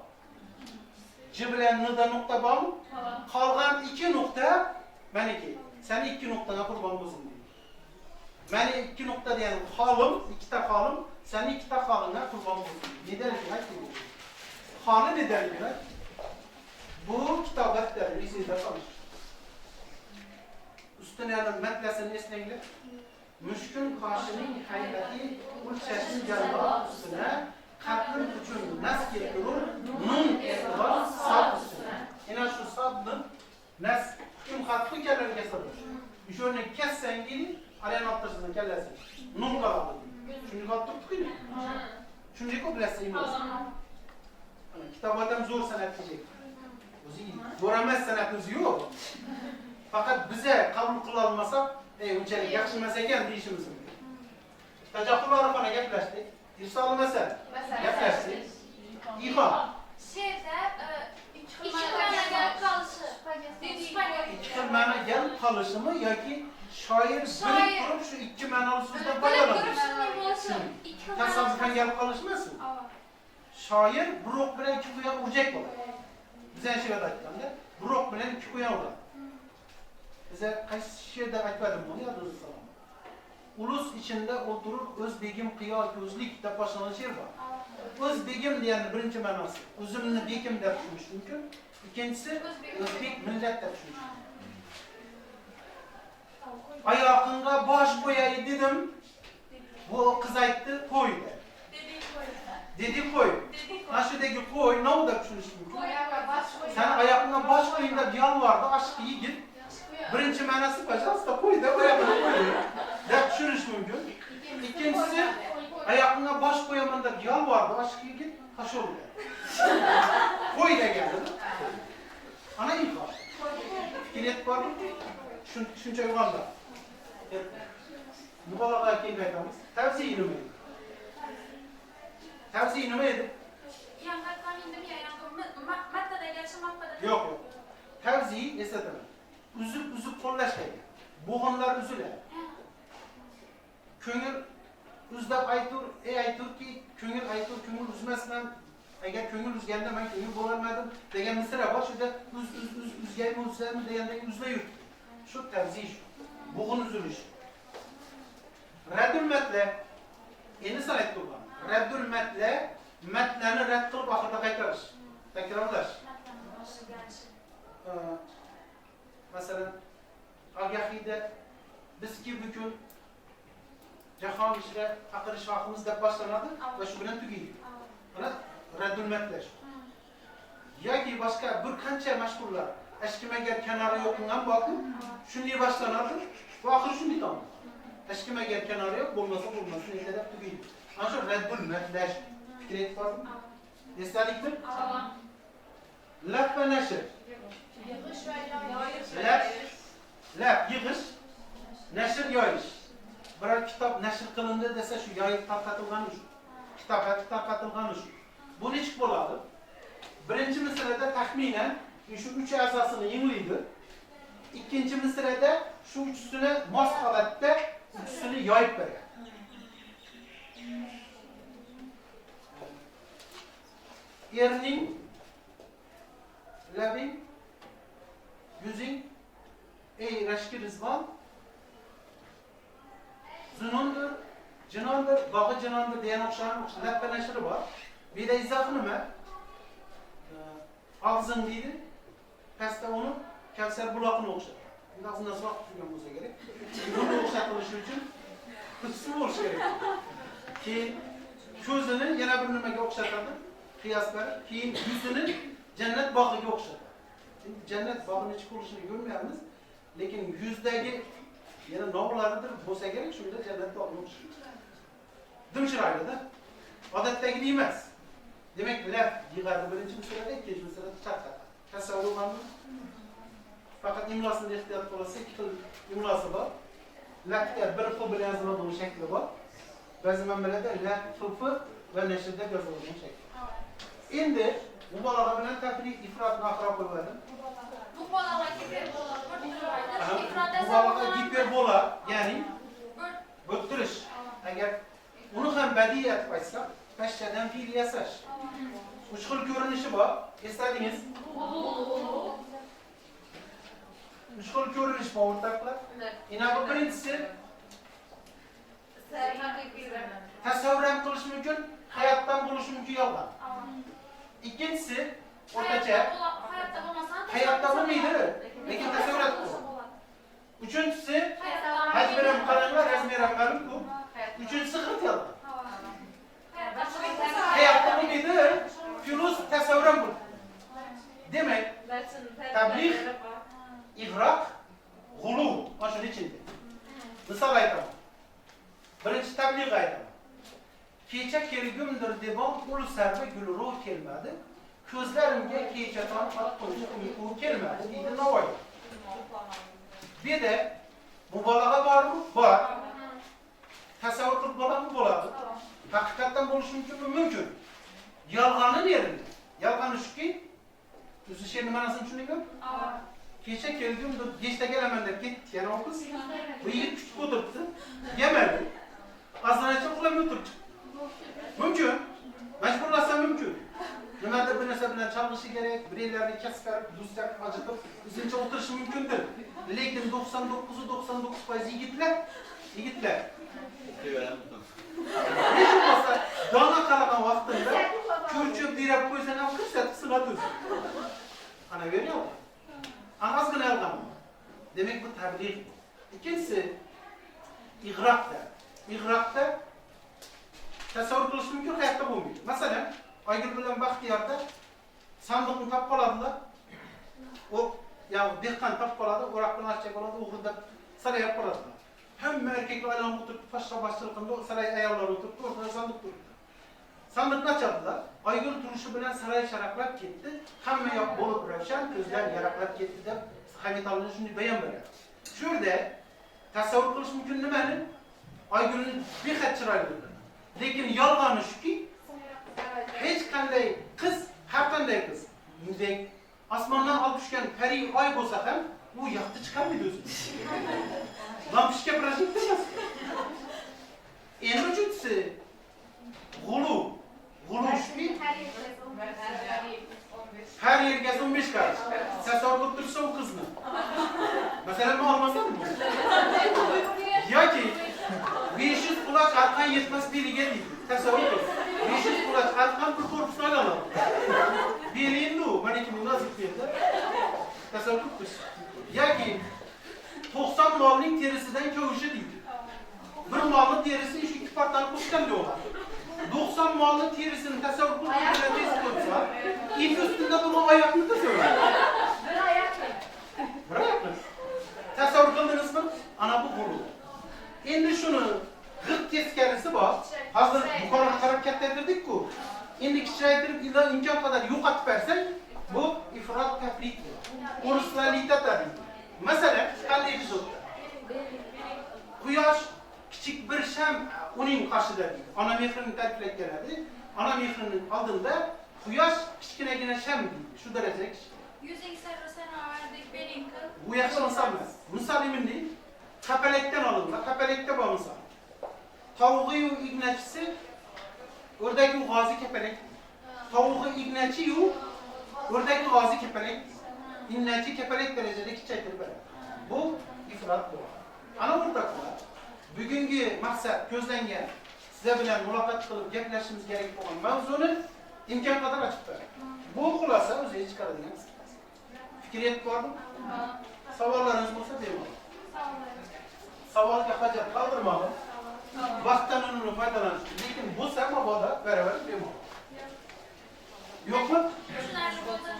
J bilan n da nuqta bormi? Qolgan 2 nuqta meniki. Seni 2 nuqtaga qurbon bo'lsin deydi. Meni 2 nuqta degani xolim, ikkita xolim, seni ikkita xolinga qurbon bo'lsin. Neden demak deydi? Xoli neden demak? Bu kitobat darajasida qolish. Ustuna matlasini eslanglar. Mushkul qoshining haybati ulchasini jallob ustuna qatl uchun nas keltirur nun e'tibor sob ustuna. Yana shu sobni nas hukm xatni kallarga solish. O'shani kassangini arayan o'ttirsin kallasi. Nun qoladi. Shuni qoldirib Shunday ko'p bilasiz emas. Kitobatam zo'r san'at kerak. O'zi zo'r emas san'atimiz yo'q. Faqat biza qabul qila olmasak, unchalik yaxshi emas ekan deyishimiz mumkin. Tajaqqullari xona gaplashdik. Irsolmasa gaplashdik. Iho. she'rda ikki ma'noga qolishi. Ikki xil ma'no kelib qolishimi yoki shoir bilib turib shu ikki ma'noli so'zdan foydalanadi. Tasodifan kelib qolishmasmi? Shoir bir o'q bilan ikki quyon urjak bo'ladi. Biz ham she'rda aytganda, bir o'q bilan ikki quyon uradi. Bize qaysi she'rda aytmadim buni, yodingizda solamiz. Ulus ichida o'tirib o'z begim qiyo ko'zlik deb boshlangan she'r bor. O'z begim degani birinchi ma'nosi o'zimni begim deb tushunish mumkin. Ikkinchisi o'zbek millat deb tushunish mumkin. Oyog'ingga bosh qo'yay dedim. Bu qiz aytdi, qo'y dedi. Dedi qo'y. Ashudagi qo'y nima deb tushunish mumkin? Sen oyoqingga bosh qo'ying deb yolvordi aşk yigit. Birinchi ma'nosi pajasta qo'ydi, oyog'ini qo'ydi deb tushunish mumkin. Ikkinchisi oyoqingga bosh qo'yaman deb yolvordi aşk yigit, qasholdi. Qo'y degani. Ana ifoh. Fikret bor. Shuncha uyg'onda. Mubolag'a kelib aytamiz. Tavsiya nima edi? Tavsiya nima edi? Yangi qonunning yangi mattada yaxshi maqtada. Yo'q, yo'q. Tavsiya eslataman. Uzib qo'llash kerak. Bo'g'inlar uziladi. Ko'ngil uzlab ayturki, ko'ngil ko'ngil uzmasdan, agar ko'ngil uzganda men ko'ngil bo'lolmadim degan misra bor, shunda uzgaymi degandek uzla yurt. Shu tavsiya shu. Bo'g'in uzilish. Raddul matla. Endi san aytdim. Raddul matla, matlani rad qilib oxirida qaytarish. Takrorlash. Masalan, agahida bizki bugün Jahon ishida haqirish haqimiz deb boshlanadi va shu bilan tugaydi. Mana raddul matlash. Yoki boshqa bir qancha mashhurlar Ashkimagar kanari yo'qingan boqib, shunday boshlanadi va oxiri shunday tamom. Ashkimagar kanari yo'q, bo'lmasa bo'lmasin deb tugaydi. Ana shu raddul matlash fikr etibmi? Esladikmi? Laf va nashr. Yig'ish va yoyish. Laf yig'ish, nashr yoyish. Biror kitob nashr qilindi desa shu yoyib tarqatilgani shu. Kitobga tarqatilgani shu. Bu nechik bo'ladi? Birinchi misrada taxminan shu 3 asosini yenglaydi. Ikkinchi misrada shu uchisini mos holatda uchisini yoyib beradi. Erning labing yuzing ey rashki rizvon zunundur, jinondur, bog'i jinondur degan o'xshagan lafza nashri bor. Bu yerda izoh nima? Og'zin deydi, pastda uni Kavsar buloqini o'xshatadi. Bundan uzoqroq turgan bo'lsa kerak. Buni o'xshatilishi uchun qismi bo'lishi kerak. Keyin ko'zini yana bir nimaga o'xshatadi? Qiyoslar. Keyin yuzini jannat bog'iga o'xshatadi. Endi jannat bog'ini ichib ko'rishini ko'rmayapmiz, lekin yuzdagi yana nog'laridir bo'lsa kerak, shunda jannat bog'ini o'xshatadi. Dimshiraydi-da. Odatdagidek emas. Demak, laf yig'adi birinchi misolda, ikkinchi misolda tarqatadi. Tasavvur qilamiz. Faqat imlosini ehtiyot qilsa, ikki xil imlosi bor. Lafga bir xil bilan yoziladigan shakli bor. Ba'zi manbalarda laf xilfi va nashrda yozilgan shakli. Endi mubolag'a bilan tafriq ifrotni aqrob bo'ladi. Mubolag'a giperbola, Mubolag'a giperbola, ya'ni bo'ttirish. Agar uni ham badiiy etib aytsak, pashchadan fe'l yasash. Uch xil ko'rinishi bor. Esladingiz? Uch xil ko'rinish bor o'rtoqlar. Yana bu birinchisi tasavvur ham qilish mumkin, hayotdan bo'lishi mumkin yolg'on. İkincisi o'rtacha hayotda bo'lmaydi, lekin tasavvurat bu. Uchinchisi hajmiram qaranglar, razmeram ma'lum-ku. Uchinchisi xit yolg'on. Hayotda bo'lmaydi, fyulus tasavvuram bu. Demak, tabliğ, ig'roq, g'ulu, mana shuning ichida. Misol aytaman. Birinchi tabliğ aytaman. Kecha kelgumdir debon ul sarva gulru kelmadi. Ko'zlarimga kecha tong qo'yish uyqu kelmadi deydi Navoiy. Bu yerda mubolag'a bormi? Bor. Tasavvur qilib bo'ladimi? Bo'ladi. Haqiqatdan bo'lishi mumkinmi? Mumkin. Yolg'oni nerida? Yolg'oni shuki, o'zi she'rni ma'nosini tushundingmi? Kecha kelgumdir, kechda kelaman deb ketdi yana o'qiz. Bu yigit kutib o'tiribdi. Yemadi. Azanacha uxlamay o'tiribdi. Mümkün. Mecburlasa mümkün. Nimadir bir narsa bilan chalg'ishi kerak, bireylarni kaskarib, do'stlar ajratib, o'zincha o'tirishi mumkindir. Lekin 99% yigitlar. Hech bo'lmasa dona qalagan vaqtida ko'rchib dirab qo'ysan ham ko'rsatib sig'adi o'zi. Ana ko'ryapmi? Ozgina yolg'on. Demak bu tabliğ. Ikkinchisi ig'roqda. Ig'roqda tasavvur qilish mumkin, hayotda bo'lmaydi. Masalan, Aygul bilan Baxtiyorda sandiqni topib qoladilar. O, ya'ni dehqon topib qoladi, o'roq bilan archa qoladi, o'g'irlab sarayga qoladilar. Hamma erkaklar aylanib o'tirib, pashsha boshchiligida saray ayollar o'tirib, o'rtada sandiq turibdi. Sandiqni ochadilar. Aygul turishi bilan saray sharaqlab ketdi. Hamma yoq bo'lib ravshan, ko'zlar yaraqlab ketdi deb Hamidolni shunday bayon beradi. Shu yerda tasavvur qilish mumkin nimani? Aygulning behad chiroyli. Lekin yolg'oni shuki, hech qanday qiz, har qanday qiz, muzdek osmondan olib tushgan pari oy bo'lsa ham, u yoqda chiqmaydi o'zi. Lampishka projekt emas. Endi uchinchisi g'ulu shuki, har yerga 15 karış. Tasavvur qilib tursa u qizni. Masalan, men olmasammi? Yoki 500 quloch arqon yetmas beliga deydi. Tasavvur qil. 500 quloch arqon bir korpusni oladi. Belingni mana kim nozik belda. Tasavvur qil. Yoki 90 molning terisidan ko'yishi deydi. bir malın terisi iş iki partalı koşkan diyorlar. 90 malın terisini tasavvur koysa, ilk üstünde bunun ayakını da söyler. Bir ayak mı? Bırak mı? Tasavvur kıldınız mı? Ana bu kolu. Şimdi şunu gırt teskerisi var. Hazır bu kadar hareket edirdik ku. Şimdi kişilerdir illa imkan kadar yok atıp versen bu ifrat tefrik. Oruslalite tabi. Mesela kan epizodda. Quyosh kichik bir sham uning qoshida deydi. Ona mehrini ta'kidlaganadi. Ona mehrini oldinda quyosh kichkinagina sham deydi. Shu darajada kichik. Yüzing sarı sanardek beling kıl. Bu yaxshi misol emas. Misol endi kapalakdan olinadi. Kapalakda bor misol. Tavuğu ignachisi o'rdagi g'ozi kapalak. Tavuğu ignachi o'rdagi g'ozi kapalak. Innachi kapalak darajada kichaytirib beradi. Bu ifrat bu. Ana o'rtoqlar, bugungi maqsad ko'zlangan sizlar bilan muloqot qilib gaplashishimiz kerak bo'lgan mavzuni imkon qadar ochib beraman. Bu xulosa o'ziga chiqaradigan fikr yetib bormi? Savollarınız bo'lsa bemalol. Savolga hojat qoldirmag'in. Vaqtdan unumli foydalanish. Lekin bo'lsa mabodo baravar bemalol. Yo'qmi? Tushunarli bo'ldi.